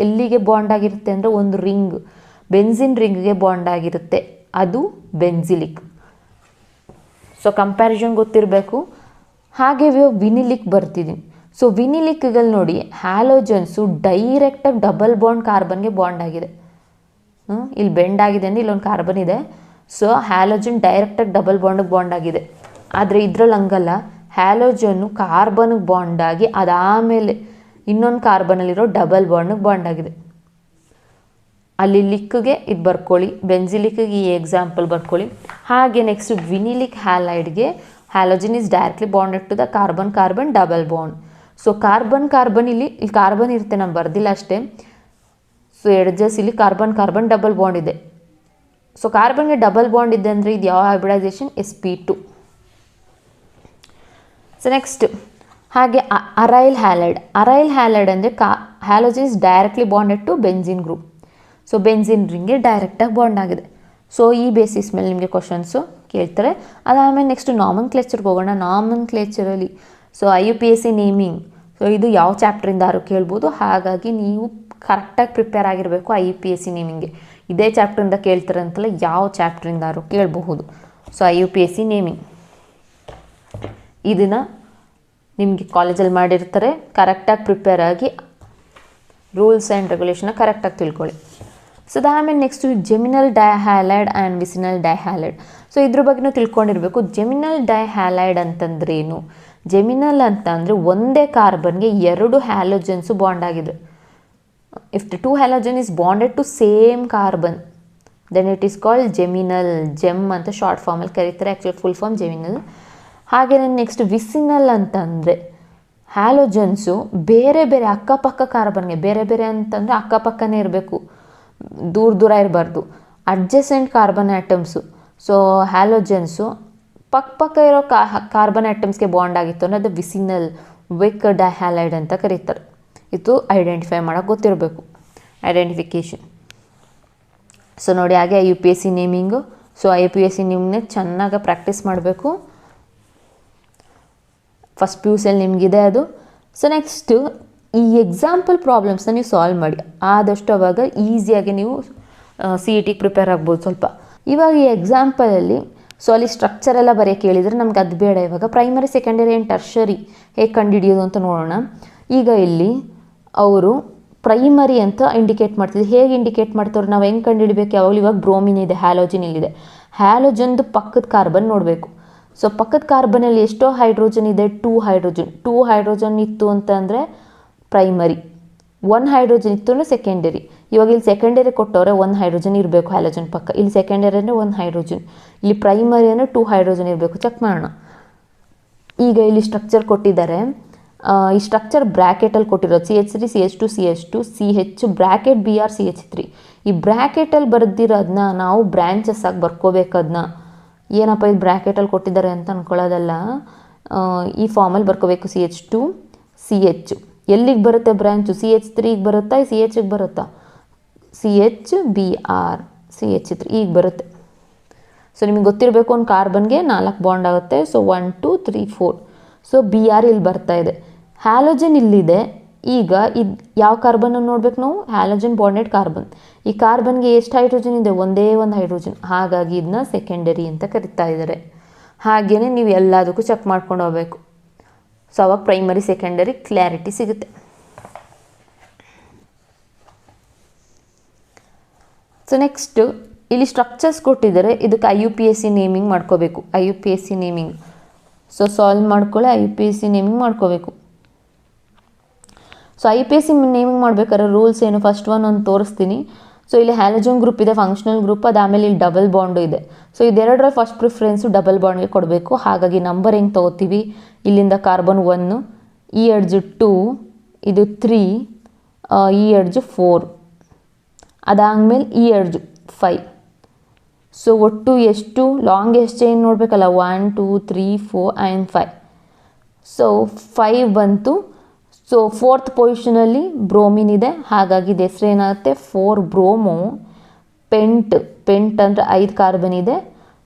ಎಲ್ಲಿಗೆ ಬಾಂಡ್ ಆಗಿರುತ್ತೆ ಅಂದರೆ ಒಂದು ರಿಂಗ್, ಬೆನ್ಸಿನ್ ರಿಂಗ್ಗೆ ಬಾಂಡ್ ಆಗಿರುತ್ತೆ, ಅದು ಬೆನ್ಸಿಲಿಕ್. ಸೊ ಕಂಪ್ಯಾರಿಸನ್ ಗೊತ್ತಿರಬೇಕು. ಹಾಗೆ ವಿನಿಲಿಕ್ ಬರ್ತಿದ್ದೀನಿ. ಸೊ ವಿನಿಲಿಕ್ಗಳು ನೋಡಿ, ಹ್ಯಾಲೋಜನ್ಸು ಡೈರೆಕ್ಟಾಗಿ ಡಬಲ್ ಬಾಂಡ್ ಕಾರ್ಬನ್ಗೆ ಬಾಂಡ್ ಆಗಿದೆ. ಇಲ್ಲಿ ಬೆಂಡ್ ಆಗಿದೆ ಅಂದರೆ ಇಲ್ಲೊಂದು ಕಾರ್ಬನ್ ಇದೆ. ಸೊ ಹ್ಯಾಲೋಜನ್ ಡೈರೆಕ್ಟಾಗಿ ಡಬಲ್ ಬಾಂಡ್ ಆಗಿದೆ. ಆದರೆ ಇದ್ರಲ್ಲಿ ಹಂಗಲ್ಲ, ಹ್ಯಾಲೋಜನ್ನು ಕಾರ್ಬನ್ಗೆ ಬಾಂಡ್ ಆಗಿ ಅದಾದಮೇಲೆ ಇನ್ನೊಂದು ಕಾರ್ಬನಲ್ಲಿರೋ ಡಬಲ್ ಬಾಂಡ್ಗೆ ಬಾಂಡ್ ಆಗಿದೆ. ಅಲ್ಲಿ ಲಿಕ್ಗೆ ಇದು ಬರ್ಕೊಳ್ಳಿ, ಬೆನ್ಸಿಲಿಕ್ಗೆ ಈ ಎಕ್ಸಾಂಪಲ್ ಬರ್ಕೊಳ್ಳಿ. ಹಾಗೆ ನೆಕ್ಸ್ಟ್ ವಿನಿಲಿಕ್ ಹ್ಯಾಲೈಡ್ಗೆ halogen is directly bonded to the carbon double bond. So carbon ಇಲ್ಲಿ ಕಾರ್ಬನ್ ಇರುತ್ತೆ, ನಾನು ಬರ್ದಿಲ್ಲ ಅಷ್ಟೇ. ಸೊ ಎಡ್ಜಸ್ ಇಲ್ಲಿ ಕಾರ್ಬನ್ ಡಬಲ್ ಬಾಂಡ್ ಇದೆ. ಸೊ ಕಾರ್ಬನ್ಗೆ ಡಬಲ್ ಬಾಂಡ್ ಇದೆ ಅಂದರೆ ಇದು ಯಾವ ಹೈಬ್ರಿಡೈಸೇಷನ್? sp2. ಸೊ ನೆಕ್ಸ್ಟ್ ಹಾಗೆ ಅರೈಲ್ ಹ್ಯಾಲೈಡ್ ಅಂದರೆ halogen is directly bonded to benzene group. So benzene ರಿಂಗ್ಗೆ ಡೈರೆಕ್ಟಾಗಿ ಬಾಂಡ್ ಆಗಿದೆ. ಸೊ ಈ ಬೇಸಿಸ್ ಮೇಲೆ ನಿಮಗೆ ಕ್ವಶನ್ಸು ಕೇಳ್ತಾರೆ. ಅದಾದಮೇಲೆ ನೆಕ್ಸ್ಟ್ ನಾಮನ್ಕ್ಲೇಚರ್ಗೆ ಹೋಗೋಣ. ನಾಮನ್ಕ್ಲೇಚರಲ್ಲಿ ಸೊ IUPAC ನೇಮಿಂಗ್, ಸೊ ಇದು ಯಾವ ಚಾಪ್ಟ್ರಿಂದ ಯಾರು ಕೇಳ್ಬೋದು. ಹಾಗಾಗಿ ನೀವು ಕರೆಕ್ಟಾಗಿ ಪ್ರಿಪೇರ್ ಆಗಿರಬೇಕು IUPAC ನೇಮಿಂಗ್ಗೆ. ಇದೇ ಚಾಪ್ಟ್ರಿಂದ ಕೇಳ್ತಾರೆ ಅಂತಲ್ಲ, ಯಾವ ಚಾಪ್ಟ್ರಿಂದ ಯಾರು ಕೇಳಬಹುದು. ಸೊ IUPAC ನೇಮಿಂಗ್ ಇದನ್ನು ನಿಮಗೆ ಕಾಲೇಜಲ್ಲಿ ಮಾಡಿರ್ತಾರೆ. ಕರೆಕ್ಟಾಗಿ ಪ್ರಿಪೇರ್ ಆಗಿ ರೂಲ್ಸ್ ಆ್ಯಂಡ್ ರೆಗ್ಯುಲೇಷನ್ನ ಕರೆಕ್ಟಾಗಿ ತಿಳ್ಕೊಳ್ಳಿ. ಸೊ ಅದಾದಮೇಲೆ ನೆಕ್ಸ್ಟು ಜೆಮಿನಲ್ ಡೈಹ್ಯಾಲೈಡ್ ಆ್ಯಂಡ್ ವಿಸಿನಲ್ ಡೈಹ್ಯಾಲೈಡ್. ಸೊ ಇದ್ರ ಬಗ್ಗೆನೂ ತಿಳ್ಕೊಂಡಿರಬೇಕು. ಜೆಮಿನಲ್ ಡೈಹ್ಯಾಲೈಡ್ ಅಂತಂದ್ರೇನು? ಜೆಮಿನಲ್ ಅಂತ ಅಂದರೆ ಒಂದೇ ಕಾರ್ಬನ್ಗೆ 2 ಹ್ಯಾಲೋಜನ್ಸು ಬಾಂಡ್ ಆಗಿದೆ. If the 2 halogen is bonded to same carbon then it is called geminal. Gem ಅಂತ ಶಾರ್ಟ್ ಫಾರ್ಮಲ್ಲಿ ಕರೀತಾರೆ, ಆ್ಯಕ್ಚುಲಿ ಫುಲ್ ಫಾರ್ಮ್ ಜೆಮಿನಲ್. ಹಾಗೆಯೇ ನೆಕ್ಸ್ಟ್ ವಿಸಿನಲ್ ಅಂತಂದರೆ ಹ್ಯಾಲೋಜನ್ಸು ಬೇರೆ ಅಕ್ಕಪಕ್ಕ ಕಾರ್ಬನ್ಗೆ, ಬೇರೆ ಅಂತಂದರೆ ಅಕ್ಕಪಕ್ಕನೇ ಇರಬೇಕು, ದೂರ ಇರಬಾರ್ದು. ಅಡ್ಜಸೆಂಟ್ ಕಾರ್ಬನ್ ಆಟಮ್ಸು, ಸೊ ಹ್ಯಾಲೋಜನ್ಸು ಪಕ್ಕ ಇರೋ ಕಾರ್ಬನ್ ಆಟಮ್ಸ್ಗೆ ಬಾಂಡ್ ಆಗಿತ್ತು ಅಂದರೆ ಅದು ವಿಸಿನಲ್ ವಿಕ್ ಡೈಹ್ಯಾಲೈಡ್ ಅಂತ ಕರೀತಾರೆ. ಇದು ಐಡೆಂಟಿಫೈ ಮಾಡೋಕ್ಕೆ ಗೊತ್ತಿರಬೇಕು, ಐಡೆಂಟಿಫಿಕೇಷನ್. ಸೊ ನೋಡಿ, ಹಾಗೆ IUPAC ನೇಮಿಂಗು. ಸೊ IUPAC ನೇಮಿಂಗ್ನ ಚೆನ್ನಾಗಿ ಪ್ರಾಕ್ಟೀಸ್ ಮಾಡಬೇಕು. ಫಸ್ಟ್ PUCಯಲ್ಲಿ ನಿಮಗಿದೆ ಅದು. ಸೊ ನೆಕ್ಸ್ಟು ಈ ಎಕ್ಸಾಂಪಲ್ ಪ್ರಾಬ್ಲಮ್ಸ್ನ ನೀವು ಸಾಲ್ವ್ ಮಾಡಿ, ಆದಷ್ಟು ಅವಾಗ ಈಸಿಯಾಗಿ ನೀವು CETಗೆ ಪ್ರಿಪೇರ್ ಆಗ್ಬೋದು ಸ್ವಲ್ಪ. ಇವಾಗ ಈ ಎಕ್ಸಾಂಪಲಲ್ಲಿ ಸೊ ಅಲ್ಲಿ ಸ್ಟ್ರಕ್ಚರ್ ಎಲ್ಲ ಬರೆಯೋಕೆ ಹೇಳಿದರೆ ನಮ್ಗೆ ಅದು ಬೇಡ. ಇವಾಗ ಪ್ರೈಮರಿ, ಸೆಕೆಂಡರಿ ಆ್ಯಂಡ್ ಟರ್ಷರಿ ಹೇಗೆ ಕಂಡುಹಿಡಿಯೋದು ಅಂತ ನೋಡೋಣ. ಈಗ ಇಲ್ಲಿ ಅವರು ಪ್ರೈಮರಿ ಅಂತ ಇಂಡಿಕೇಟ್ ಮಾಡ್ತಿದ್ದೆ. ಹೇಗೆ ಇಂಡಿಕೇಟ್ ಮಾಡ್ತಾರೆ, ನಾವು ಹೆಂಗೆ ಕಂಡುಹಿಡಬೇಕು? ಯಾವಾಗಲೂ ಇವಾಗ ಬ್ರೋಮಿನ್ ಇದೆ, ಹ್ಯಾಲೋಜನ್ ಇಲ್ಲಿದೆ. ಹ್ಯಾಲೋಜನ್ದು ಪಕ್ಕದ ಕಾರ್ಬನ್ ನೋಡಬೇಕು. ಸೊ ಪಕ್ಕದ ಕಾರ್ಬನಲ್ಲಿ ಎಷ್ಟೋ ಹೈಡ್ರೋಜನ್ ಇದೆ? 2 ಹೈಡ್ರೋಜನ್ ಇತ್ತು ಅಂತಂದರೆ ಪ್ರೈಮರಿ, 1 ಹೈಡ್ರೋಜನ್ ಇತ್ತು ಅಂದರೆ ಸೆಕೆಂಡರಿ. ಇವಾಗ ಇಲ್ಲಿ ಸೆಕೆಂಡರಿ ಕೊಟ್ಟವ್ರೆ 1 ಹೈಡ್ರೋಜನ್ ಇರಬೇಕು ಹ್ಯಾಲೋಜನ್ ಪಕ್ಕ. ಇಲ್ಲಿ ಸೆಕೆಂಡರಿ ಅಂದರೆ 1 ಹೈಡ್ರೋಜನ್, ಇಲ್ಲಿ ಪ್ರೈಮರಿ ಅಂದರೆ 2 ಹೈಡ್ರೋಜನ್ ಇರಬೇಕು. ಚೆಕ್ ಮಾಡೋಣ. ಈಗ ಇಲ್ಲಿ ಸ್ಟ್ರಕ್ಚರ್ ಕೊಟ್ಟಿದ್ದಾರೆ. ಈ ಸ್ಟ್ರಕ್ಚರ್ ಬ್ರ್ಯಾಕೆಟಲ್ಲಿ ಕೊಟ್ಟಿರೋದು CH3 CH2 CH2 CH bracket Br CH3. ಈ ಬ್ರ್ಯಾಕೆಟಲ್ಲಿ ಬರೆದಿರೋದನ್ನ ನಾವು ಬ್ರ್ಯಾಂಚಸ್ ಆಗಿ ಬರ್ಕೋಬೇಕು. ಅದನ್ನ ಏನಪ್ಪ ಇದು ಬ್ರ್ಯಾಕೆಟಲ್ಲಿ ಕೊಟ್ಟಿದ್ದಾರೆ ಅಂತ ಅಂದ್ಕೊಳ್ಳೋದಲ್ಲ, ಈ ಫಾರ್ಮಲ್ಲಿ ಬರ್ಕೋಬೇಕು. CH2 CH ಎಲ್ಲಿಗೆ ಬರುತ್ತೆ ಬ್ರ್ಯಾಂಚು? CH3ಗೆ ಬರುತ್ತಾ, CHಗೆ ಬರುತ್ತಾ? CH Br CH3 ಈಗ ಬರುತ್ತೆ. ಸೊ ನಿಮಗೆ ಗೊತ್ತಿರಬೇಕು, ಒಂದು ಕಾರ್ಬನ್ಗೆ 4 ಬಾಂಡ್ ಆಗುತ್ತೆ. ಸೊ 1 2 3 4. ಸೊ Br ಇಲ್ಲಿ ಬರ್ತಾ ಇದೆ. ಹ್ಯಾಲೋಜನ್ ಇಲ್ಲಿದೆ. ಈಗ ಇದು ಯಾವ ಕಾರ್ಬನ್ ನೋಡ್ಬೇಕು ನಾವು? Halogen bonded carbon. ಈ ಕಾರ್ಬನ್ಗೆ ಎಷ್ಟು ಹೈಡ್ರೋಜನ್ ಇದೆ? ಒಂದೇ ಒಂದು ಹೈಡ್ರೋಜನ್. ಹಾಗಾಗಿ ಇದನ್ನ ಸೆಕೆಂಡರಿ ಅಂತ ಕರಿತಾ ಇದ್ದಾರೆ. ಹಾಗೆಯೇ ನೀವು ಎಲ್ಲದಕ್ಕೂ ಚೆಕ್ ಮಾಡ್ಕೊಂಡು ಹೋಗಬೇಕು. ಸೊ ಅವಾಗ ಪ್ರೈಮರಿ ಸೆಕೆಂಡರಿ ಕ್ಲಾರಿಟಿ ಸಿಗುತ್ತೆ. ಸೊ ನೆಕ್ಸ್ಟ್ ಇಲ್ಲಿ ಸ್ಟ್ರಕ್ಚರ್ಸ್ ಕೊಟ್ಟಿದ್ದಾರೆ. ಇದಕ್ಕೆ IUPAC ನೇಮಿಂಗ್ ಮಾಡ್ಕೋಬೇಕು. IUPAC naming. ಸೊ ಸಾಲ್ವ್ ಮಾಡ್ಕೊಳ್ಳಿ, IUPAC ನೇಮಿಂಗ್ ಮಾಡ್ಕೋಬೇಕು. ಸೊ IUPAC ನೇಮಿಂಗ್ ಮಾಡ್ಬೇಕಾದ್ರೆ ರೂಲ್ಸ್ ಏನು? ಫಸ್ಟ್ ಒಂದು ತೋರಿಸ್ತೀನಿ. ಸೊ ಇಲ್ಲಿ ಹ್ಯಾಲೋಜನ್ ಗ್ರೂಪ್ ಇದೆ, ಫಂಕ್ಷನಲ್ ಗ್ರೂಪ್, ಅದಾದಮೇಲೆ ಇಲ್ಲಿ ಡಬಲ್ ಬಾಂಡು ಇದೆ. ಸೊ ಇದೆರಡರ ಫಸ್ಟ್ ಪ್ರಿಫರೆನ್ಸು ಡಬಲ್ ಬಾಂಡ್ಗೆ ಕೊಡಬೇಕು. ಹಾಗಾಗಿ ನಂಬರ್ ಹೆಂಗೆ ತೊಗೋತೀವಿ? ಇಲ್ಲಿಂದ ಕಾರ್ಬನ್ 1, ಈ ಎಡ್ಜು 2, ಇದು 3, ಈ ಎಡ್ಜು 4, ಅದಾದಮೇಲೆ ಈ ಎಡ್ಜು 5. ಸೊ ಒಟ್ಟು ಎಷ್ಟು ಲಾಂಗೆಸ್ಟ್ ಚೈನ್ ನೋಡಬೇಕಲ್ಲ? 1 2 3 4 ಆ್ಯಂಡ್ 5. ಸೊ 5 ಬಂತು. ಸೊ 4th ಪೊಸಿಷನಲ್ಲಿ ಬ್ರೋಮಿನ್ ಇದೆ. ಹಾಗಾಗಿ ಇದು ಹೆಸರು ಏನಾಗುತ್ತೆ? 4 ಬ್ರೋಮೋ ಪೆಂಟ್. ಪೆಂಟ್ ಅಂದರೆ 5 ಕಾರ್ಬನ್ ಇದೆ.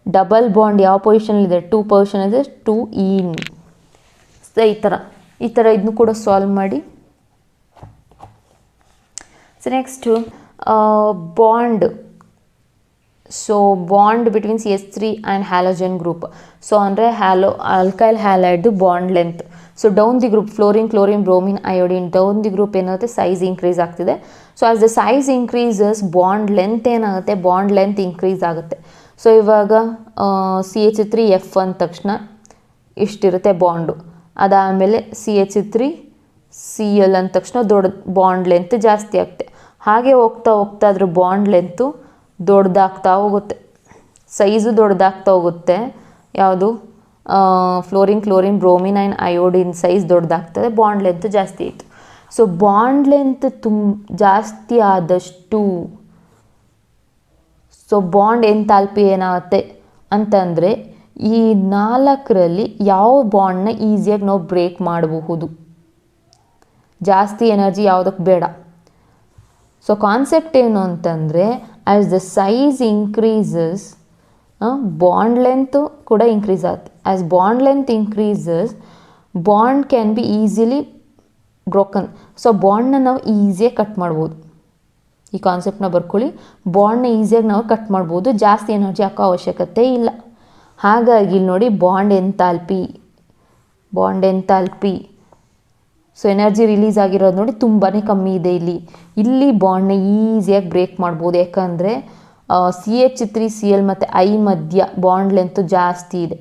ಡಬಲ್ ಬಾಂಡ್ ಯಾವ ಪೊಸಿಷನಲ್ಲಿದೆ? 2 ಪೊಸಿಷನ್ ಇದೆ. 2 ಈನ್. ಸೊ ಈ ಥರ ಇದನ್ನು ಕೂಡ ಸಾಲ್ವ್ ಮಾಡಿ. So next bond. So bond between CH3 and halogen group. So ಅಂದರೆ alkyl halide bond length. So down the group fluorine, chlorine, bromine, iodine, down the group ಏನಾಗುತ್ತೆ? Size increase ಆಗ್ತಿದೆ. So as the size increases bond length ಏನಾಗುತ್ತೆ? Bond length increase ಆಗುತ್ತೆ. So ಇವಾಗ CH3F ಅಂದ ತಕ್ಷಣ ಇಷ್ಟಿರುತ್ತೆ bond. ಅದಾದಮೇಲೆ CH3Cl ಅಂದ ತಕ್ಷಣ ದೊಡ್ಡ ಬಾಂಡ್ ಲೆಂತ್ ಜಾಸ್ತಿ ಆಗುತ್ತೆ. ಹಾಗೆ ಹೋಗ್ತಾ ಅದ್ರ ಬಾಂಡ್ ಲೆಂತು ದೊಡ್ಡದಾಗ್ತಾ ಹೋಗುತ್ತೆ, ಸೈಜು ದೊಡ್ಡದಾಗ್ತಾ ಹೋಗುತ್ತೆ. ಯಾವುದು? Fluorine, chlorine, bromine and iodine size ದೊಡ್ಡದಾಗ್ತದೆ, ಬಾಂಡ್ ಲೆಂತ್ ಜಾಸ್ತಿ ಆಯಿತು. ಸೊ ಬಾಂಡ್ ಲೆಂತ್ ಜಾಸ್ತಿ ಆದಷ್ಟು ಸೊ ಬಾಂಡ್ ಎಂಥಾಲ್ಪಿ ಏನಾಗುತ್ತೆ ಅಂತಂದರೆ ಈ 4ರಲ್ಲಿ ಯಾವ ಬಾಂಡ್ನ ಈಸಿಯಾಗಿ ನಾವು ಬ್ರೇಕ್ ಮಾಡಬಹುದು? ಜಾಸ್ತಿ ಎನರ್ಜಿ ಯಾವುದಕ್ಕೆ ಬೇಡ. ಸೊ ಕಾನ್ಸೆಪ್ಟ್ ಏನು ಅಂತಂದರೆ as the size increases bond length ಕೂಡ ಇನ್ಕ್ರೀಸ್ ಆಗುತ್ತೆ. As bond length increases bond can be easily broken. So ಬಾಂಡ್ನ ನಾವು ಈಸಿಯಾಗಿ ಕಟ್ ಮಾಡ್ಬೋದು. ಈ ಕಾನ್ಸೆಪ್ಟನ್ನ ಬರ್ಕೊಳ್ಳಿ. ಬಾಂಡ್ನ ಈಸಿಯಾಗಿ ನಾವು ಕಟ್ ಮಾಡ್ಬೋದು, ಜಾಸ್ತಿ ಎನರ್ಜಿ ಹಾಕೋ ಅವಶ್ಯಕತೆ ಇಲ್ಲ. ಹಾಗಾಗಿ ಇಲ್ಲಿ ನೋಡಿ bond enthalpy. So energy release ಆಗಿರೋದು ನೋಡಿ ತುಂಬಾ ಕಮ್ಮಿ ಇದೆ ಇಲ್ಲಿ ಬಾಂಡ್ನ ಈಸಿಯಾಗಿ ಬ್ರೇಕ್ ಮಾಡ್ಬೋದು. ಯಾಕಂದರೆ CH3Cl ಮತ್ತು I ಮಧ್ಯ ಬಾಂಡ್ ಲೆಂತು ಜಾಸ್ತಿ ಇದೆ.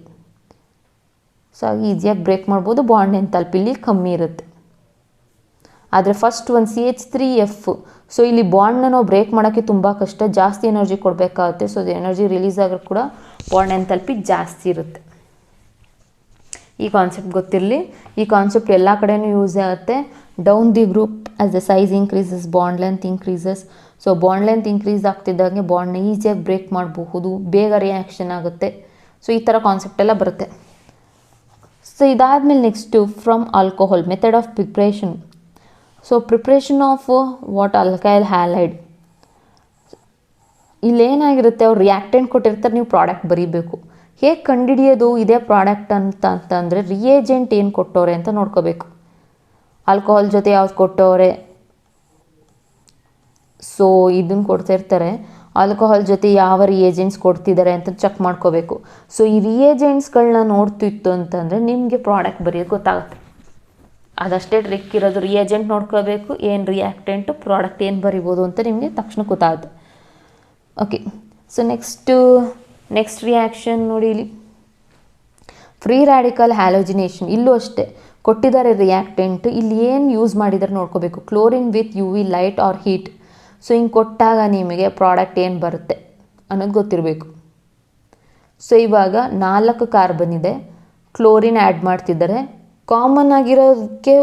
ಸೊ ಹಾಗೆ ಈಸಿಯಾಗಿ ಬ್ರೇಕ್ ಮಾಡ್ಬೋದು. ಬಾಂಡ್ ಎಂಥಾಲ್ಪಿ ಇಲ್ಲಿ ಕಮ್ಮಿ ಇರುತ್ತೆ. ಆದರೆ ಫಸ್ಟ್ ಒಂದು CH3F. ಸೊ ಇಲ್ಲಿ ಬಾಂಡ್ನ ನಾವು ಬ್ರೇಕ್ ಮಾಡೋಕ್ಕೆ ತುಂಬ ಕಷ್ಟ, ಜಾಸ್ತಿ ಎನರ್ಜಿ ಕೊಡಬೇಕಾಗುತ್ತೆ. ಸೊ ಎನರ್ಜಿ ರಿಲೀಸ್ ಆದರೂ ಕೂಡ ಬಾಂಡ್ ಎಂಥಾಲ್ಪಿ ಜಾಸ್ತಿ ಇರುತ್ತೆ. ಈ ಕಾನ್ಸೆಪ್ಟ್ ಗೊತ್ತಿರಲಿ. ಈ ಕಾನ್ಸೆಪ್ಟ್ ಎಲ್ಲ ಕಡೆಯೂ ಯೂಸ್ ಆಗುತ್ತೆ. Down the group as the size increases bond length increases. So bond length increase ಆಗ್ತಿದ್ದಂಗೆ ಬಾಂಡ್ನ ಈಸಿಯಾಗಿ ಬ್ರೇಕ್ ಮಾಡಬಹುದು, ಬೇಗ ರಿಯಾಕ್ಷನ್ ಆಗುತ್ತೆ. ಸೊ ಈ ಥರ ಕಾನ್ಸೆಪ್ಟ್ ಎಲ್ಲ ಬರುತ್ತೆ. ಸೊ ಇದಾದಮೇಲೆ next from alcohol method of preparation. So preparation of what? Alkyl halide. ಇಲ್ಲೇನಾಗಿರುತ್ತೆ? ಅವ್ರು ರಿಯಾಕ್ಟೆಂಟ್ ಕೊಟ್ಟಿರ್ತಾರೆ, ನೀವು ಪ್ರಾಡಕ್ಟ್ ಬರೀಬೇಕು. ಹೇಗೆ ಕಂಡುಹಿಡಿಯೋದು ಇದೇ ಪ್ರಾಡಕ್ಟ್ ಅಂತಂದರೆ ರಿಯೇಜೆಂಟ್ ಏನು ಕೊಟ್ಟವ್ರೆ ಅಂತ ನೋಡ್ಕೋಬೇಕು. ಆಲ್ಕೋಹಾಲ್ ಜೊತೆ ಯಾವ್ದು ಕೊಟ್ಟವ್ರೆ? ಸೊ ಇದನ್ನು ಕೊಡ್ತಿರ್ತಾರೆ. ಆಲ್ಕೋಹಾಲ್ ಜೊತೆ ಯಾವ ರಿಯೇಜೆಂಟ್ಸ್ ಕೊಡ್ತಿದ್ದಾರೆ ಅಂತ ಚೆಕ್ ಮಾಡ್ಕೋಬೇಕು. ಸೊ ಈ ರಿಯೇಜೆಂಟ್ಸ್ಗಳನ್ನ ನೋಡ್ತಿತ್ತು ಅಂತಂದರೆ ನಿಮಗೆ ಪ್ರಾಡಕ್ಟ್ ಬರೆಯೋದು ಗೊತ್ತಾಗುತ್ತೆ. ಅದಷ್ಟೇ ಟ್ರಿಕ್ ಇರೋದು. ರಿಯೇಜೆಂಟ್ ನೋಡ್ಕೋಬೇಕು, ಏನು ರಿಯಾಕ್ಟೆಂಟು, ಪ್ರಾಡಕ್ಟ್ ಏನು ಬರಿಬೋದು ಅಂತ ನಿಮಗೆ ತಕ್ಷಣ ಗೊತ್ತಾಗುತ್ತೆ. ಓಕೆ. ಸೊ ನೆಕ್ಸ್ಟ್ ರಿಯಾಕ್ಷನ್ ನೋಡಿ. ಇಲ್ಲಿ ಫ್ರೀ ರ್ಯಾಡಿಕಲ್ ಹ್ಯಾಲೋಜಿನೇಷನ್. ಇಲ್ಲೂ ಅಷ್ಟೇ ಕೊಟ್ಟಿದ್ದಾರೆ ರಿಯಾಕ್ಟೆಂಟ್. ಇಲ್ಲಿ ಏನು ಯೂಸ್ ಮಾಡಿದ್ದಾರೆ ನೋಡ್ಕೋಬೇಕು. Chlorine with UV light or heat. So ಹಿಂಗೆ ಕೊಟ್ಟಾಗ ನಿಮಗೆ ಪ್ರಾಡಕ್ಟ್ ಏನು ಬರುತ್ತೆ ಅನ್ನೋದು ಗೊತ್ತಿರಬೇಕು. ಸೊ ಇವಾಗ 4 ಕಾರ್ಬನ್ ಇದೆ, ಕ್ಲೋರಿನ್ ಆ್ಯಡ್ ಮಾಡ್ತಿದ್ದಾರೆ. ಕಾಮನ್ ಆಗಿರೋದಕ್ಕೆ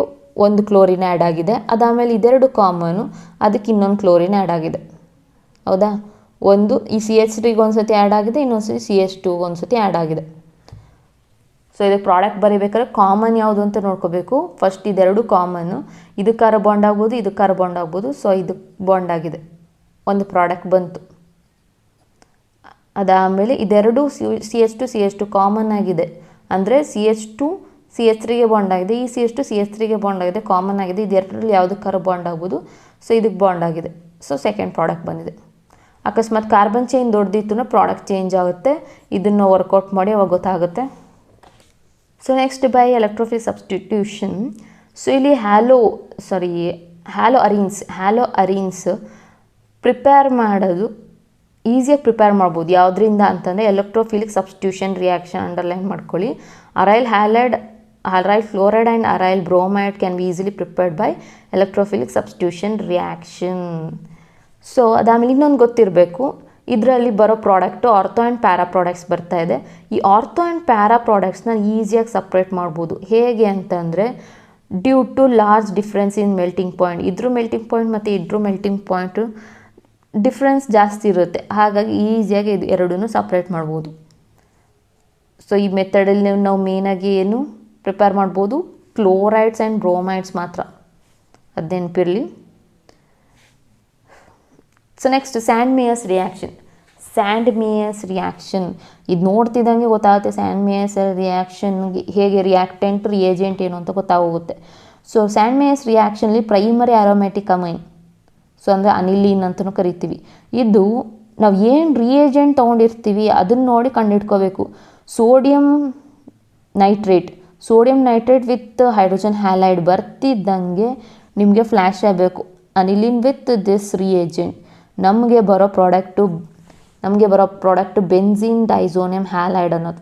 ಒಂದು ಕ್ಲೋರಿನ್ ಆ್ಯಡ್ ಆಗಿದೆ. ಅದಾದಮೇಲೆ ಇದೆರಡು ಕಾಮನು, ಅದಕ್ಕೆ ಇನ್ನೊಂದು ಕ್ಲೋರಿನ್ ಆ್ಯಡ್ ಆಗಿದೆ. ಹೌದಾ? ಒಂದು ಈ CH3ಗೆ ಒಂದು ಸತಿ ಆ್ಯಡ್ ಆಗಿದೆ, ಇನ್ನೊಂದು ಸತಿ CH2 ಒಂದು ಸತಿ ಆ್ಯಡ್ ಆಗಿದೆ. ಸೊ ಇದಕ್ಕೆ ಪ್ರಾಡಕ್ಟ್ ಬರೀಬೇಕಾದ್ರೆ ಕಾಮನ್ ಯಾವುದು ಅಂತ ನೋಡ್ಕೋಬೇಕು. ಫಸ್ಟ್ ಇದೆರಡು ಕಾಮನ್ನು, ಇದಕ್ಕಾರ ಬಾಂಡ್ ಆಗ್ಬೋದು, ಇದಕ್ಕಾರ ಬಾಂಡ್ ಆಗ್ಬೋದು. ಸೊ ಇದಕ್ಕೆ ಬಾಂಡ್ ಆಗಿದೆ, ಒಂದು ಪ್ರಾಡಕ್ಟ್ ಬಂತು. ಅದಾದಮೇಲೆ ಇದೆರಡು CH2 ಕಾಮನ್ ಆಗಿದೆ, ಅಂದರೆ CH2 CH3ಗೆ ಬಾಂಡ್ ಆಗಿದೆ, ಈ CH2 CH3ಗೆ ಬಾಂಡ್ ಆಗಿದೆ, ಕಾಮನ್ ಆಗಿದೆ. ಇದೆರಡರಲ್ಲಿ ಯಾವುದಕ್ಕಾರು ಬಾಂಡ್ ಆಗ್ಬೋದು. ಸೊ ಇದಕ್ಕೆ ಬಾಂಡ್ ಆಗಿದೆ. ಸೊ ಸೆಕೆಂಡ್ ಪ್ರಾಡಕ್ಟ್ ಬಂದಿದೆ. ಅಕಸ್ಮಾತ್ ಕಾರ್ಬನ್ ಚೈನ್ ದೊಡ್ಡದಿತ್ತು ಪ್ರಾಡಕ್ಟ್ ಚೇಂಜ್ ಆಗುತ್ತೆ. ಇದನ್ನು ವರ್ಕೌಟ್ ಮಾಡಿ ಅವಾಗ ಗೊತ್ತಾಗುತ್ತೆ. So next by electrophilic substitution. So ಇಲ್ಲಿ ಹ್ಯಾಲೋ ಅರೀನ್ಸ್ ಪ್ರಿಪೇರ್ ಮಾಡೋದು ಈಸಿಯಾಗಿ ಪ್ರಿಪೇರ್ ಮಾಡ್ಬೋದು. ಯಾವುದರಿಂದ ಅಂತಂದರೆ ಎಲೆಕ್ಟ್ರೋಫಿಲಿಕ್ ಸಬ್ಸ್ಟಿಟ್ಯೂಷನ್ ರಿಯಾಕ್ಷನ್ ಅಂಡರ್ಲೈನ್ ಮಾಡ್ಕೊಳ್ಳಿ. Aryl fluoride and aryl bromide can be easily prepared by electrophilic substitution reaction. So ಅದಾದಮೇಲೆ ಇನ್ನೊಂದು ಗೊತ್ತಿರಬೇಕು, ಇದರಲ್ಲಿ ಬರೋ product ortho and para products ಬರ್ತಾ ಇದೆ. ಈ ಆರ್ಥೋ ಆ್ಯಂಡ್ ಪ್ಯಾರಾ ಪ್ರಾಡಕ್ಟ್ಸ್ನ ಈಸಿಯಾಗಿ ಸಪ್ರೇಟ್ ಮಾಡ್ಬೋದು. ಹೇಗೆ ಅಂತಂದರೆ due to large difference in melting point. ಇದ್ರ ಮೆಲ್ಟಿಂಗ್ ಪಾಯಿಂಟ್ ಮತ್ತು ಇದ್ರ ಮೆಲ್ಟಿಂಗ್ ಪಾಯಿಂಟು ಡಿಫ್ರೆನ್ಸ್ ಜಾಸ್ತಿ ಇರುತ್ತೆ. ಹಾಗಾಗಿ ಈಸಿಯಾಗಿ ಇದು ಎರಡೂ ಸಪ್ರೇಟ್ ಮಾಡ್ಬೋದು. ಸೊ ಈ ಮೆಥಡಲ್ಲಿ ನಾವು ಮೇನಾಗಿ ಏನು ಪ್ರಿಪೇರ್ ಮಾಡ್ಬೋದು, ಕ್ಲೋರೈಡ್ಸ್ ಆ್ಯಂಡ್ ಬ್ರೋಮೈಡ್ಸ್ ಮಾತ್ರ, ಅದು ನೆನಪಿರಲಿ. So next Sandmeyer's reaction. ಇದು ನೋಡ್ತಿದ್ದಂಗೆ ಗೊತ್ತಾಗುತ್ತೆ ಸ್ಯಾಂಡ್ ಮೇಯರ್ಸ್ ರಿಯಾಕ್ಷನ್ಗೆ ಹೇಗೆ ರಿಯಾಕ್ಟೆಂಟ್ ರಿಯೇಜೆಂಟ್ ಏನು ಅಂತ ಗೊತ್ತಾಗೋಗುತ್ತೆ. ಸೊ ಸ್ಯಾಂಡ್ ಮೇಯರ್ಸ್ ರಿಯಾಕ್ಷನ್ಲಿ ಪ್ರೈಮರಿ ಆರೋಮ್ಯಾಟಿಕ್ ಅಮೈನ್, ಸೊ ಅಂದರೆ ಅನಿಲೀನ್ ಅಂತಲೂ ಕರಿತೀವಿ. ಇದು ನಾವು ಏನು ರಿಯೇಜೆಂಟ್ ತೊಗೊಂಡಿರ್ತೀವಿ ಅದನ್ನು ನೋಡಿ ಕಂಡುಹಿಡ್ಕೋಬೇಕು. Sodium nitrate with hydrogen halide ಬರ್ತಿದ್ದಂಗೆ ನಿಮಗೆ ಫ್ಲ್ಯಾಶ್ ಆಗಬೇಕು ಅನಿಲಿನ್ ವಿತ್ ದಿಸ್ ರಿಯೇಜೆಂಟ್. ನಮಗೆ ಬರೋ ಪ್ರಾಡಕ್ಟು ಬೆನ್ಝೀನ್ ಡೈಸೋನಿಯಂ ಹ್ಯಾಲೈಡ್ ಅನ್ನೋದು.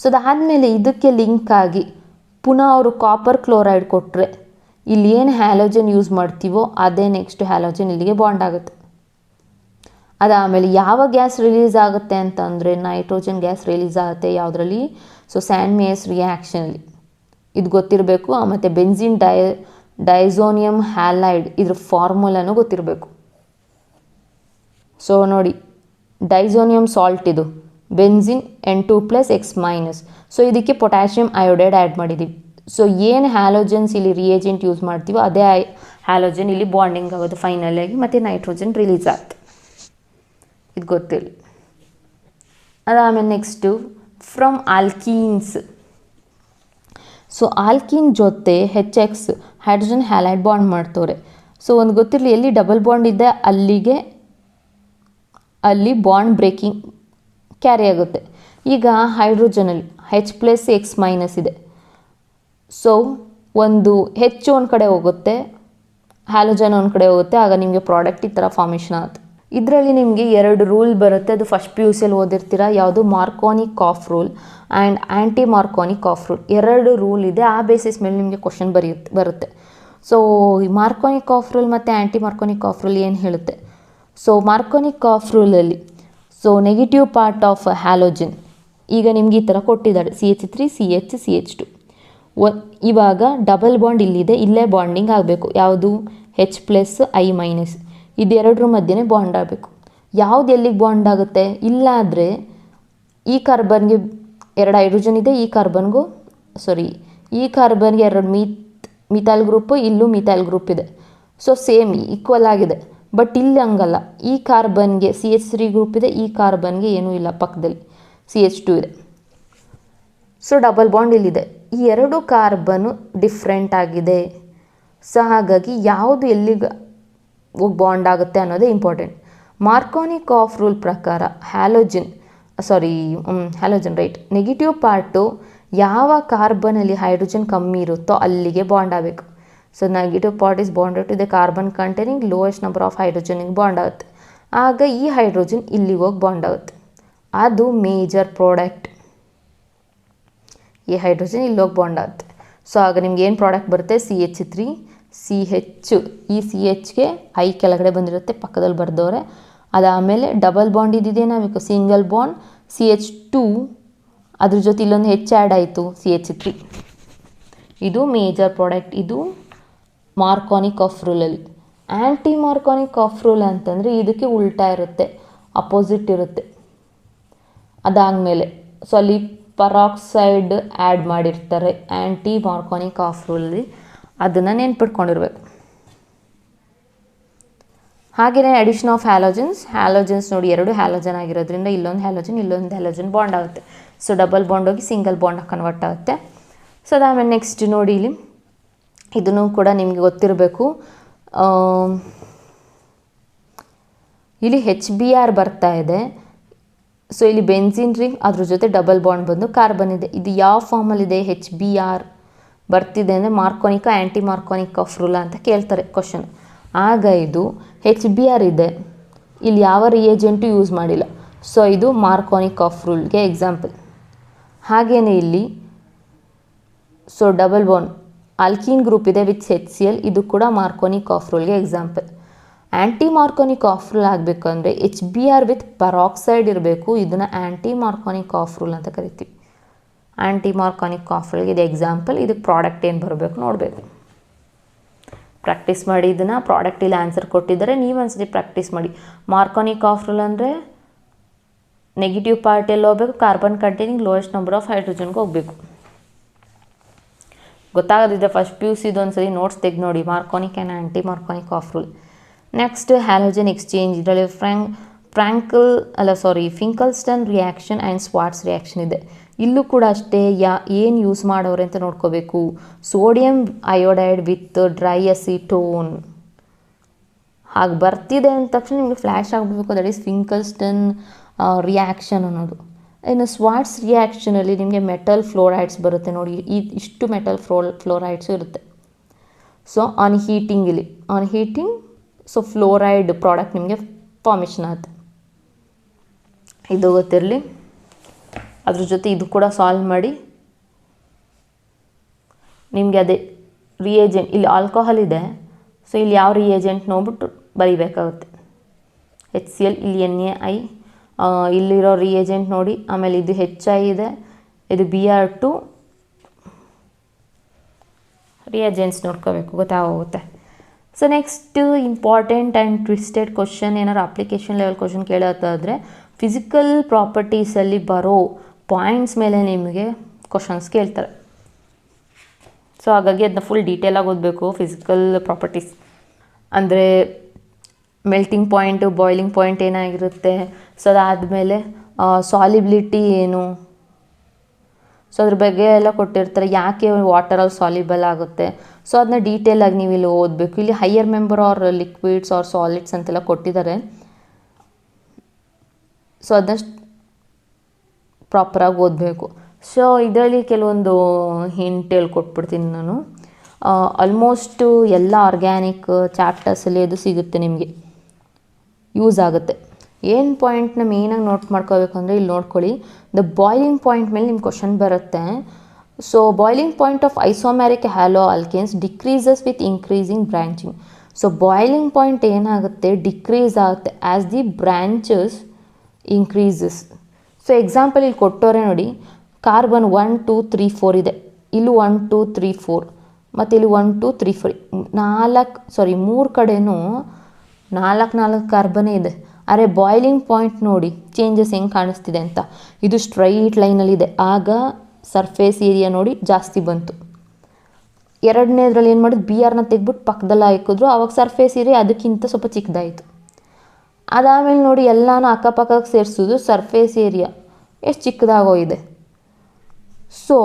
ಸೊ ಅದಾದಮೇಲೆ ಇದಕ್ಕೆ ಲಿಂಕ್ ಆಗಿ ಪುನಃ ಅವರು ಕಾಪರ್ ಕ್ಲೋರೈಡ್ ಕೊಟ್ಟರೆ ಇಲ್ಲಿ ಏನು ಹ್ಯಾಲೋಜನ್ ಯೂಸ್ ಮಾಡ್ತೀವೋ ಅದೇ ನೆಕ್ಸ್ಟ್ ಹ್ಯಾಲೋಜನ್ ಇಲ್ಲಿಗೆ ಬಾಂಡ್ ಆಗುತ್ತೆ. ಅದಾದಮೇಲೆ ಯಾವ ಗ್ಯಾಸ್ ರಿಲೀಸ್ ಆಗುತ್ತೆ ಅಂತಂದರೆ ನೈಟ್ರೋಜನ್ ಗ್ಯಾಸ್ ರಿಲೀಸ್ ಆಗುತ್ತೆ. ಯಾವುದರಲ್ಲಿ? ಸೊ ಸ್ಯಾಂಡ್ ಮೇಯರ್ಸ್ ರಿಯಾಕ್ಷನಲ್ಲಿ ಇದು ಗೊತ್ತಿರಬೇಕು. ಮತ್ತು ಬೆನ್ಝೀನ್ ಡೈಸೋನಿಯಂ ಹ್ಯಾಲೈಡ್ ಇದ್ರ ಫಾರ್ಮುಲಾನು ಗೊತ್ತಿರಬೇಕು. ಸೊ ನೋಡಿ, ಡೈಸೋನಿಯಂ ಸಾಲ್ಟ್ ಇದು ಬೆನ್ಝೀನ್ N2+X-. ಸೊ ಇದಕ್ಕೆ ಪೊಟ್ಯಾಷಿಯಂ ಅಯೋಡೈಡ್ ಆ್ಯಡ್ ಮಾಡಿದ್ದೀವಿ. ಸೊ ಏನು ಹ್ಯಾಲೋಜನ್ಸ್ ಇಲ್ಲಿ ರಿಯೇಜೆಂಟ್ ಯೂಸ್ ಮಾಡ್ತೀವೋ ಅದೇ ಹ್ಯಾಲೋಜನ್ ಇಲ್ಲಿ ಬಾಂಡಿಂಗ್ ಆಗೋದು ಫೈನಲಾಗಿ, ಮತ್ತು ನೈಟ್ರೋಜನ್ ರಿಲೀಸ್ ಆಗುತ್ತೆ. ಇದು ಗೊತ್ತಿರಲಿ. ಅದಾದಮೇಲೆ next from alkenes. So alkene ಜೊತೆ HX ಹೈಡ್ರೋಜನ್ ಹ್ಯಾಲೈಡ್ ಬಾಂಡ್ ಮಾಡ್ತವ್ರೆ. ಸೊ ಒಂದು ಗೊತ್ತಿರಲಿ, ಎಲ್ಲಿ ಡಬಲ್ ಬಾಂಡ್ ಇದೆ ಅಲ್ಲಿ ಬಾಂಡ್ ಬ್ರೇಕಿಂಗ್ ಕ್ಯಾರಿ ಆಗುತ್ತೆ. ಈಗ ಹೈಡ್ರೋಜನಲ್ಲಿ H+X- ಇದೆ. ಸೊ ಒಂದು ಹೆಚ್ಚು ಒಂದು ಕಡೆ ಹೋಗುತ್ತೆ, ಹ್ಯಾಲೋಜನ್ ಒಂದು ಕಡೆ ಹೋಗುತ್ತೆ, ಆಗ ನಿಮಗೆ ಪ್ರಾಡಕ್ಟ್ ಈ ಥರ ಫಾರ್ಮೇಷನ್ ಆಗುತ್ತೆ. ಇದರಲ್ಲಿ ನಿಮಗೆ 2 ರೂಲ್ ಬರುತ್ತೆ. ಅದು ಫಸ್ಟ್ PUC ಓದಿರ್ತೀರ. ಯಾವುದು? Marconi-calf rule and anti Markovnikov rule. 2 rule ಇದೆ. ಆ ಬೇಸಿಸ್ ಮೇಲೆ ನಿಮಗೆ ಕ್ವಶನ್ ಬರುತ್ತೆ. ಸೊ ಮಾರ್ಕೋನಿ-ಕಾಫ್ ರೂಲ್ ಮತ್ತು ಆ್ಯಂಟಿ ಮಾರ್ಕೋನಿ-ಕಾಫ್ ರೂಲ್ ಏನು ಹೇಳುತ್ತೆ? ಸೊ ಮಾರ್ಕೋನಿ-ಕಾಫ್ ರೂಲಲ್ಲಿ ನೆಗೆಟಿವ್ ಪಾರ್ಟ್ ಆಫ್ ಹ್ಯಾಲೋಜನ್ ಈಗ ನಿಮ್ಗೆ ಈ ಥರ ಕೊಟ್ಟಿದ್ದಾರೆ, CH3 CH CH2. ಇವಾಗ ಡಬಲ್ ಬಾಂಡ್ ಇಲ್ಲಿದೆ, ಇಲ್ಲೇ ಬಾಂಡಿಂಗ್ ಆಗಬೇಕು. ಯಾವುದು? H+I-. ಇದೆರಡರ ಮಧ್ಯೆ ಬಾಂಡ್ ಆಗಬೇಕು. ಯಾವುದು ಎಲ್ಲಿಗೆ ಬಾಂಡ್ ಆಗುತ್ತೆ? ಇಲ್ಲಾದರೆ ಈ ಕಾರ್ಬನ್ಗೆ 2 ಹೈಡ್ರೋಜನ್ ಇದೆ, ಈ ಕಾರ್ಬನ್ಗೆ 2 ಮಿಥೈಲ್ ಗ್ರೂಪು, ಇಲ್ಲೂ ಮಿಥೈಲ್ ಗ್ರೂಪ್ ಇದೆ. ಸೊ ಸೇಮ್ ಈಕ್ವಲ್ ಆಗಿದೆ. ಬಟ್ ಇಲ್ಲಿ ಹಂಗಲ್ಲ, ಈ ಕಾರ್ಬನ್ಗೆ CH3 ಗ್ರೂಪ್ ಇದೆ, ಈ ಕಾರ್ಬನ್ಗೆ ಏನೂ ಇಲ್ಲ, ಪಕ್ಕದಲ್ಲಿ CH2 ಇದೆ. ಸೊ ಡಬಲ್ ಬಾಂಡ್ ಇಲ್ಲಿದೆ. ಈ 2 ಕಾರ್ಬನ್ನು ಡಿಫ್ರೆಂಟ್ ಆಗಿದೆ. ಸೊ ಹಾಗಾಗಿ ಯಾವುದು ಎಲ್ಲಿಗೆ ಹೋಗಿ ಬಾಂಡ್ ಆಗುತ್ತೆ ಅನ್ನೋದೇ ಇಂಪಾರ್ಟೆಂಟ್. ಮಾರ್ಕೋನಿ-ಕಾಫ್ ರೂಲ್ ಪ್ರಕಾರ ಹ್ಯಾಲೋಜನ್ ರೈಟ್, ನೆಗೆಟಿವ್ ಪಾರ್ಟು ಯಾವ ಕಾರ್ಬನಲ್ಲಿ ಹೈಡ್ರೋಜನ್ ಕಮ್ಮಿ ಇರುತ್ತೋ ಅಲ್ಲಿಗೆ ಬಾಂಡ್ ಆಗಬೇಕು. So negative part is bonded to the carbon containing lowest number of ಹೈಡ್ರೋಜನಿಗೆ ಬಾಂಡ್ ಆಗುತ್ತೆ. ಆಗ ಈ ಹೈಡ್ರೋಜನ್ ಇಲ್ಲಿಗೆ ಹೋಗಿ ಬಾಂಡ್ ಆಗುತ್ತೆ. ಅದು ಮೇಜರ್ ಪ್ರಾಡಕ್ಟ್. ಈ ಹೈಡ್ರೋಜನ್ ಇಲ್ಲಿ ಹೋಗಿ ಬಾಂಡ್ ಆಗುತ್ತೆ. ಸೊ ಆಗ ನಿಮ್ಗೆ ಏನು ಪ್ರಾಡಕ್ಟ್ ಬರುತ್ತೆ? CH3 CH. ಈ CHಗೆ I ಕೆಳಗಡೆ ಬಂದಿರುತ್ತೆ, ಪಕ್ಕದಲ್ಲಿ ಬರೆದವ್ರೆ. ಅದಾದಮೇಲೆ ಡಬಲ್ ಬಾಂಡ್ ಇದೇನಾಗಬೇಕು? ಸಿಂಗಲ್ ಬಾಂಡ್ CH2, ಅದ್ರ ಜೊತೆ ಇಲ್ಲೊಂದು H ಆ್ಯಡ್ ಆಯಿತು, CH3. ಇದು ಮೇಜರ್ ಪ್ರಾಡಕ್ಟ್. ಇದು ಮಾರ್ಕೋನಿ-ಕಾಫ್ ರೂಲಲ್ಲಿ. ಆ್ಯಂಟಿ ಮಾರ್ಕೋನಿ-ಕಾಫ್ ರೂಲ್ ಅಂತಂದರೆ ಇದಕ್ಕೆ ಉಲ್ಟಾ ಇರುತ್ತೆ, ಅಪೋಸಿಟ್ ಇರುತ್ತೆ. ಅದಾದಮೇಲೆ ಸೊ ಅಲ್ಲಿ ಪರಾಕ್ಸೈಡ್ ಆ್ಯಡ್ ಮಾಡಿರ್ತಾರೆ ಆ್ಯಂಟಿ ಮಾರ್ಕೋನಿ-ಕಾಫ್ ರೂಲಲ್ಲಿ, ಅದನ್ನು ನೆನ್ಪಿಟ್ಕೊಂಡಿರ್ಬೇಕು. ಹಾಗೆಯೇ ಅಡಿಷನ್ ಆಫ್ ಹ್ಯಾಲೋಜನ್ಸ್ ನೋಡಿ, ಎರಡು ಹ್ಯಾಲೋಜನ್ ಆಗಿರೋದ್ರಿಂದ ಇಲ್ಲೊಂದು ಹ್ಯಾಲೋಜನ್ ಬಾಂಡ್ ಆಗುತ್ತೆ. ಸೊ ಡಬಲ್ ಬಾಂಡ್ ಹೋಗಿ ಸಿಂಗಲ್ ಬಾಂಡ್ ಕನ್ವರ್ಟ್ ಆಗುತ್ತೆ. ಸೊ ಅದಾದಮೇಲೆ ನೆಕ್ಸ್ಟ್ ನೋಡಿ, ಇಲ್ಲಿ ಇದನ್ನು ಕೂಡ ನಿಮಗೆ ಗೊತ್ತಿರಬೇಕು. ಇಲ್ಲಿ HBr ಬರ್ತಾ ಇದೆ. ಸೊ ಇಲ್ಲಿ ಬೆನ್ಸಿನ್ ರಿಂಗ್, ಅದ್ರ ಜೊತೆ ಡಬಲ್ ಬಾಂಡ್ ಬಂದು ಕಾರ್ಬನ್ ಇದೆ. ಇದು ಯಾವ ಫಾರ್ಮಲ್ಲಿದೆ? HBr ಬರ್ತಿದೆ ಅಂದರೆ ಮಾರ್ಕೋನಿಕ ಆ್ಯಂಟಿ ಮಾರ್ಕೋನಿಕ್ ಆಫ್ ರೂಲ್ ಅಂತ ಕೇಳ್ತಾರೆ ಕ್ವಶನ್. ಆಗ ಇದು HBr ಇದೆ, ಇಲ್ಲಿ ಯಾವ ರಿಯೇಜೆಂಟು ಯೂಸ್ ಮಾಡಿಲ್ಲ. ಸೊ ಇದು ಮಾರ್ಕೋನಿಕ್ ಆಫ್ ರೂಲ್ಗೆ ಎಕ್ಸಾಂಪಲ್. ಹಾಗೆಯೇ ಇಲ್ಲಿ so double bond alkene group ಇದೆ ವಿತ್ HCl, ಇದು ಕೂಡ ಮಾರ್ಕೋನಿಕ್ ಆಫ್ ರೂಲ್ಗೆ example. Anti Markovnikov rule ಆಗಬೇಕಂದ್ರೆ HBr ವಿತ್ ಪರಾಕ್ಸೈಡ್ ಇರಬೇಕು. ಇದನ್ನು ಆ್ಯಂಟಿ ಮಾರ್ಕೋನಿಕ್ ಆಫ್ ರೂಲ್ ಅಂತ ಕರಿತೀವಿ. ಆ್ಯಂಟಿ ಮಾರ್ಕೋನಿಕ್ ಆಫ್ ರೂಲ್ಗೆ ಇದು ಎಕ್ಸಾಂಪಲ್. ಇದಕ್ಕೆ ಪ್ರಾಡಕ್ಟ್ ಏನು ಬರಬೇಕು ನೋಡಬೇಕು. ಪ್ರಾಕ್ಟೀಸ್ ಮಾಡಿ ಇದನ್ನು. ಪ್ರಾಡಕ್ಟ್ ಇಲ್ಲಿ ಆನ್ಸರ್ ಕೊಟ್ಟಿದ್ದಾರೆ, ನೀವು ಒಂದ್ಸತಿ ಪ್ರಾಕ್ಟೀಸ್ ಮಾಡಿ. ಮಾರ್ಕೋನಿಕ್ ಆಫ್ ರೂಲ್ ಅಂದರೆ ನೆಗೆಟಿವ್ ಪಾರ್ಟಿಯಲ್ಲಿ ಹೋಗಬೇಕು, carbon containing lowest number of ಹೈಡ್ರೋಜನ್ಗೆ ಹೋಗಬೇಕು. ಗೊತ್ತಾಗೋದಿದೆ ಫಸ್ಟ್ PUC ಇದೊಂದ್ಸರಿ ನೋಟ್ಸ್ ತೆಗೆದು ನೋಡಿ, Markovnikov and anti Markovnikov rule. Next halogen exchange, ಇದರಲ್ಲಿ Finkelstein reaction and Swarts reaction ಇದೆ. ಇಲ್ಲೂ ಕೂಡ ಅಷ್ಟೇ ಏನು ಯೂಸ್ ಮಾಡೋರೆ ಅಂತ ನೋಡ್ಕೋಬೇಕು. Sodium iodide with dry acetone ಹಾಗೆ ಬರ್ತಿದೆ ಅಂದ ತಕ್ಷಣ ನಿಮಗೆ ಫ್ಲ್ಯಾಶ್ ಆಗಬೇಕು, ದಟ್ ಈಸ್ ಫಿಂಕಲ್ಸ್ಟನ್ ರಿಯಾಕ್ಷನ್ ಅನ್ನೋದು. ಇನ್ನು ಸ್ವಾರ್ಟ್ಸ್ ರಿಯಾಕ್ಷನಲ್ಲಿ ನಿಮಗೆ ಮೆಟಲ್ ಫ್ಲೋರೈಡ್ಸ್ ಬರುತ್ತೆ ನೋಡಿ, ಇಷ್ಟು ಮೆಟಲ್ ಫ್ಲೋರೈಡ್ಸು ಇರುತ್ತೆ. So on heating so fluoride product ನಿಮಗೆ ಫಾರ್ಮೇಷನ್ ಆಗುತ್ತೆ. ಇದು ಗೊತ್ತಿರಲಿ. ಅದ್ರ ಜೊತೆ ಇದು ಕೂಡ ಸಾಲ್ವ್ ಮಾಡಿ. ನಿಮಗೆ ಅದೇ ರಿಯೇಜೆಂಟ್, ಇಲ್ಲಿ ಆಲ್ಕೋಹಾಲ್ ಇದೆ, ಸೊ ಇಲ್ಲಿ ಯಾವ ರಿಯೇಜೆಂಟ್ ನೋಡ್ಬಿಟ್ಟು ಬರೀಬೇಕಾಗುತ್ತೆ. HCl, ಇಲ್ಲಿ NaI, ಇಲ್ಲಿರೋ ರಿಯೇಜೆಂಟ್ ನೋಡಿ. ಆಮೇಲೆ ಇದು HI ಇದೆ, ಇದು Br2 ರಿಯೇಜೆಂಟ್ಸ್ ನೋಡ್ಕೋಬೇಕು, ಗೊತ್ತಾಗುತ್ತೆ. So next important and twisted question, ಏನಾದ್ರು ಅಪ್ಲಿಕೇಶನ್ ಲೆವೆಲ್ ಕ್ವಶನ್ ಕೇಳೋದಾದರೆ ಫಿಸಿಕಲ್ ಪ್ರಾಪರ್ಟೀಸಲ್ಲಿ ಬರೋ ಪಾಯಿಂಟ್ಸ್ ಮೇಲೆ ನಿಮಗೆ ಕ್ವಶನ್ಸ್ ಕೇಳ್ತಾರೆ. ಸೊ ಹಾಗಾಗಿ ಅದನ್ನ ಫುಲ್ ಡೀಟೇಲಾಗಿ ಓದಬೇಕು. ಫಿಸಿಕಲ್ ಪ್ರಾಪರ್ಟೀಸ್ ಅಂದರೆ ಮೆಲ್ಟಿಂಗ್ ಪಾಯಿಂಟು, ಬಾಯ್ಲಿಂಗ್ ಪಾಯಿಂಟ್ ಏನಾಗಿರುತ್ತೆ, ಸೊ ಅದಾದಮೇಲೆ ಸಾಲಿಬಿಲಿಟಿ ಏನು, ಸೊ ಅದ್ರ ಬಗ್ಗೆ ಎಲ್ಲ ಕೊಟ್ಟಿರ್ತಾರೆ. ಯಾಕೆ ವಾಟರಲ್ಲಿ ಸಾಲಿಬಲ್ ಆಗುತ್ತೆ, ಸೊ ಅದನ್ನ ಡೀಟೇಲಾಗಿ ನೀವು ಇಲ್ಲಿ ಓದಬೇಕು. ಇಲ್ಲಿ higher member are liquids or solids ಅಂತೆಲ್ಲ ಕೊಟ್ಟಿದ್ದಾರೆ. ಸೊ ಅದನ್ನ ಪ್ರಾಪರಾಗಿ ಓದಬೇಕು. ಸೊ ಇದರಲ್ಲಿ ಕೆಲವೊಂದು ಹಿಂಟ್ ಹೇಳ್ಕೊಟ್ಬಿಡ್ತೀನಿ ನಾನು. ಆಲ್ಮೋಸ್ಟು ಎಲ್ಲ ಆರ್ಗ್ಯಾನಿಕ್ ಚಾಪ್ಟರ್ಸಲ್ಲಿ ಅದು ಸಿಗುತ್ತೆ, ನಿಮಗೆ ಯೂಸ್ ಆಗುತ್ತೆ. ಏನು ಪಾಯಿಂಟ್ನ ಮೇಯ್ನಾಗಿ ನೋಟ್ ಮಾಡ್ಕೋಬೇಕು ಅಂದರೆ ಇಲ್ಲಿ ನೋಡ್ಕೊಳ್ಳಿ, ದ ಬಾಯ್ಲಿಂಗ್ ಪಾಯಿಂಟ್ ಮೇಲೆ ನಿಮ್ಮ ಕ್ವಶನ್ ಬರುತ್ತೆ. So boiling point of isomeric halo alkanes decreases with increasing branching. So boiling point ಏನಾಗುತ್ತೆ, ಡಿಕ್ರೀಸ್ ಆಗುತ್ತೆ as the branches increases. So example ಇಲ್ಲಿ ಕೊಟ್ಟೋರೆ ನೋಡಿ, ಕಾರ್ಬನ್ 1 2 3 4 ಇದೆ, ಇಲ್ಲೂ 1 2 3 4 ಮತ್ತು ಇಲ್ಲಿ 1 2 3 4 3 ಕಡೆನೂ 4 ಕಾರ್ಬನೇ ಇದೆ. ಅರೆ ಬಾಯ್ಲಿಂಗ್ ಪಾಯಿಂಟ್ ನೋಡಿ ಚೇಂಜಸ್ ಹೆಂಗೆ ಕಾಣಿಸ್ತಿದೆ ಅಂತ. ಇದು ಸ್ಟ್ರೈಟ್ ಲೈನಲ್ಲಿದೆ, ಆಗ ಸರ್ಫೇಸ್ ಏರಿಯಾ ನೋಡಿ ಜಾಸ್ತಿ ಬಂತು. ಎರಡನೇದ್ರಲ್ಲಿ ಏನು ಮಾಡಿದ್ರು, Brನ ತೆಗೆದ್ಬಿಟ್ಟು ಪಕ್ಕದಲ್ಲಿ ಹಾಕಿದ್ರು, ಆವಾಗ ಸರ್ಫೇಸ್ ಏರಿಯಾ ಅದಕ್ಕಿಂತ ಸ್ವಲ್ಪ ಚಿಕ್ಕದಾಯಿತು. ಅದಾದಮೇಲೆ ನೋಡಿ ಎಲ್ಲನೂ ಅಕ್ಕಪಕ್ಕಕ್ಕೆ ಸೇರಿಸೋದು, ಸರ್ಫೇಸ್ ಏರಿಯಾ ಎಷ್ಟು ಚಿಕ್ಕದಾಗೋಗಿದೆ. ಸೊ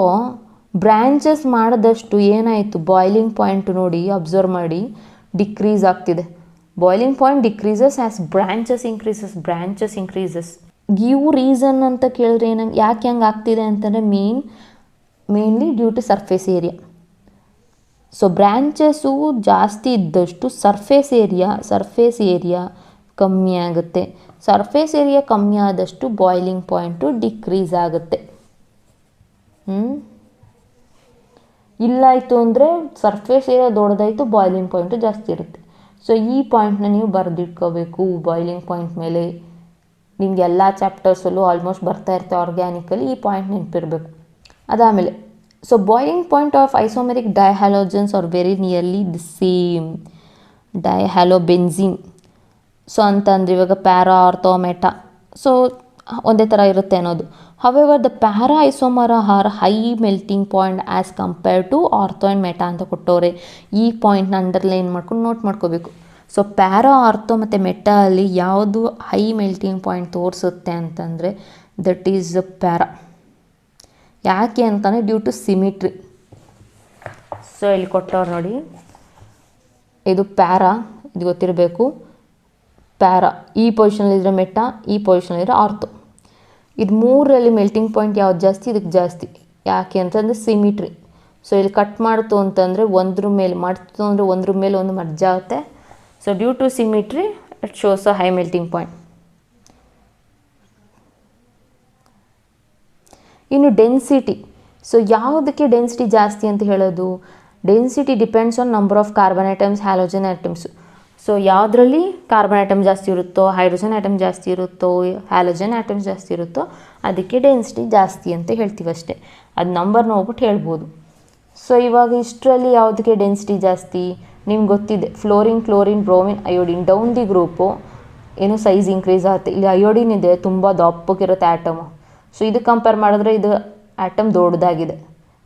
ಬ್ರ್ಯಾಂಚಸ್ ಮಾಡಿದಷ್ಟು ಏನಾಯಿತು, ಬಾಯ್ಲಿಂಗ್ ಪಾಯಿಂಟ್ ನೋಡಿ ಅಬ್ಸರ್ವ್ ಮಾಡಿ ಡಿಕ್ರೀಸ್ ಆಗ್ತಿದೆ. Boiling point decreases as branches increases. Give reason ಅಂತ ಕೇಳಿದ್ರೆ ಯಾಕೆ ಹಂಗೆ ಆಗ್ತಿದೆ ಅಂತಂದರೆ mainly due to surface area. So branches ಜಾಸ್ತಿ ಇದ್ದಷ್ಟು ಸರ್ಫೇಸ್ ಏರಿಯಾ ಕಮ್ಮಿ ಆಗುತ್ತೆ. ಸರ್ಫೇಸ್ ಏರಿಯಾ ಕಮ್ಮಿ ಆದಷ್ಟು ಬಾಯ್ಲಿಂಗ್ ಪಾಯಿಂಟು ಡಿಕ್ರೀಸ್ ಆಗುತ್ತೆ. ಇಲ್ಲಾಯಿತು ಅಂದರೆ ಸರ್ಫೇಸ್ ಏರಿಯಾ ದೊಡ್ಡದಾಯಿತು, ಬಾಯ್ಲಿಂಗ್ ಪಾಯಿಂಟು ಜಾಸ್ತಿ ಇರುತ್ತೆ. ಸೊ ಈ ಪಾಯಿಂಟ್ನ ನೀವು ಬರೆದಿಟ್ಕೋಬೇಕು. ಬಾಯ್ಲಿಂಗ್ ಪಾಯಿಂಟ್ ಮೇಲೆ ನಿಮ್ಗೆ ಎಲ್ಲ ಚಾಪ್ಟರ್ಸಲ್ಲೂ ಆಲ್ಮೋಸ್ಟ್ ಬರ್ತಾ ಇರುತ್ತೆ ಆರ್ಗ್ಯಾನಿಕಲ್ಲಿ, ಈ ಪಾಯಿಂಟ್ ನೆನಪಿರಬೇಕು. ಅದಾದಮೇಲೆ so boiling point of isomeric dihalogens are very nearly the same dihalobenzene. So ಅಂತಂದರೆ ಇವಾಗ ಪ್ಯಾರಾ ಆರ್ಥೋ ಮೆಟಾ, ಸೊ ಒಂದೇ ಥರ ಇರುತ್ತೆ ಅನ್ನೋದು. However the para isomer are high melting point as compared to ortho and meta ಅಂತ ಕೊಟ್ಟವ್ರೆ. ಈ ಪಾಯಿಂಟ್ನ ಅಂಡರ್ಲೈನ್ ಮಾಡ್ಕೊಂಡು ನೋಟ್ ಮಾಡ್ಕೋಬೇಕು. ಸೊ ಪ್ಯಾರಾ ಆರ್ಥೋ ಮತ್ತು ಮೆಟಾ ಅಲ್ಲಿ ಯಾವುದು ಹೈ ಮೆಲ್ಟಿಂಗ್ ಪಾಯಿಂಟ್ ತೋರಿಸುತ್ತೆ ಅಂತಂದರೆ ದಟ್ ಈಸ್ ಪ್ಯಾರಾ. ಯಾಕೆ ಅಂತಂದರೆ ಡ್ಯೂ ಟು ಸಿಮಿಟ್ರಿ. ಸೊ ಇಲ್ಲಿ ಕೊಟ್ಟವ್ರು ನೋಡಿ, ಇದು ಪ್ಯಾರಾ, ಇದು ಗೊತ್ತಿರಬೇಕು. ಪ್ಯಾರಾ ಈ ಪೊಸಿಷನಲ್ಲಿದ್ದರೆ ಮೆಟಾ, ಈ ಪೊಸಿಷನಲ್ಲಿದ್ದರೆ ಆರ್ಥೋ. ಇದು ಮೂರರಲ್ಲಿ ಮೆಲ್ಟಿಂಗ್ ಪಾಯಿಂಟ್ ಯಾವ್ದು ಜಾಸ್ತಿ, ಇದಕ್ಕೆ ಜಾಸ್ತಿ. ಯಾಕೆ ಅಂತಂದರೆ ಸಿಮಿಟ್ರಿ. ಸೊ ಇಲ್ಲಿ ಕಟ್ ಮಾಡ್ತು ಅಂತಂದರೆ ಒಂದ್ರ ಮೇಲೆ ಮಾಡ್ತು ಅಂದರೆ ಒಂದ್ರ ಮೇಲೆ ಒಂದು ಮರ್ಜ್ ಆಗುತ್ತೆ. So due to symmetry it shows a high melting point. ಇನ್ನು ಡೆನ್ಸಿಟಿ. ಸೊ ಯಾವುದಕ್ಕೆ ಡೆನ್ಸಿಟಿ ಜಾಸ್ತಿ ಅಂತ ಹೇಳೋದು? Density depends on number of carbon atoms, halogen atoms. So ಯಾವುದರಲ್ಲಿ ಕಾರ್ಬನ್ ಐಟಮ್ ಜಾಸ್ತಿ ಇರುತ್ತೋ, ಹೈಡ್ರೋಜನ್ ಐಟಮ್ ಜಾಸ್ತಿ ಇರುತ್ತೋ, ಹ್ಯಾಲೋಜನ್ ಐಟಮ್ಸ್ ಜಾಸ್ತಿ ಇರುತ್ತೋ ಅದಕ್ಕೆ ಡೆನ್ಸಿಟಿ ಜಾಸ್ತಿ ಅಂತ ಹೇಳ್ತೀವಿ ಅಷ್ಟೇ. ಅದು ನಂಬರ್ ನೋಡ್ಬಿಟ್ಟು ಹೇಳ್ಬೋದು. ಸೊ ಇವಾಗ ಇಷ್ಟರಲ್ಲಿ ಯಾವುದಕ್ಕೆ ಡೆನ್ಸಿಟಿ ಜಾಸ್ತಿ ನಿಮ್ಗೆ ಗೊತ್ತಿದೆ. Fluorine, chlorine, bromine, iodine. Down the group ಏನು ಸೈಜ್ ಇನ್ಕ್ರೀಸ್ ಆಗುತ್ತೆ. ಇಲ್ಲಿ ಅಯೋಡಿನ್ ಇದೆ, ತುಂಬ ದಪ್ಪಕ್ಕಿರುತ್ತೆ ಆ್ಯಟಮು. ಸೊ ಇದಕ್ಕೆ ಕಂಪೇರ್ ಮಾಡಿದ್ರೆ ಇದು ಆ್ಯಟಮ್ ದೊಡ್ಡದಾಗಿದೆ.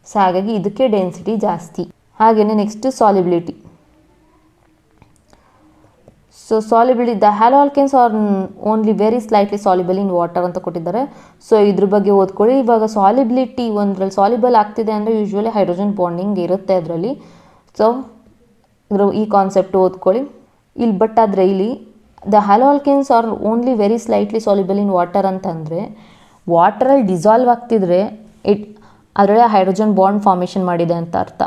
ಸೊ ಹಾಗಾಗಿ ಇದಕ್ಕೆ ಡೆನ್ಸಿಟಿ ಜಾಸ್ತಿ. ಹಾಗೆಯೇ next solubility. So solubility, the hello alkanes are only very slightly soluble in water ಅಂತ ಕೊಟ್ಟಿದ್ದಾರೆ. ಸೊ ಇದ್ರ ಬಗ್ಗೆ ಓದ್ಕೊಳ್ಳಿ. ಇವಾಗ ಸಾಲಿಬಿಲಿಟಿ ಒಂದ್ರಲ್ಲಿ ಸಾಲಿಬಲ್ ಆಗ್ತಿದೆ ಅಂದರೆ ಯೂಶ್ವಲಿ ಹೈಡ್ರೋಜನ್ ಬಾಂಡಿಂಗ್ ಇರುತ್ತೆ ಅದರಲ್ಲಿ. ಸೊ ಇದ್ರ ಈ ಕಾನ್ಸೆಪ್ಟ್ ಓದ್ಕೊಳ್ಳಿ ಇಲ್ಲಿ. ಬಟ್ ಆದರೆ ಇಲ್ಲಿ the hello alkanes are only very slightly soluble in water ಅಂತಂದರೆ ವಾಟರಲ್ಲಿ ಡಿಸಾಲ್ವ್ ಆಗ್ತಿದ್ರೆ ಅದರಲ್ಲೇ ಹೈಡ್ರೋಜನ್ ಬಾಂಡ್ ಫಾರ್ಮೇಷನ್ ಮಾಡಿದೆ ಅಂತ ಅರ್ಥ.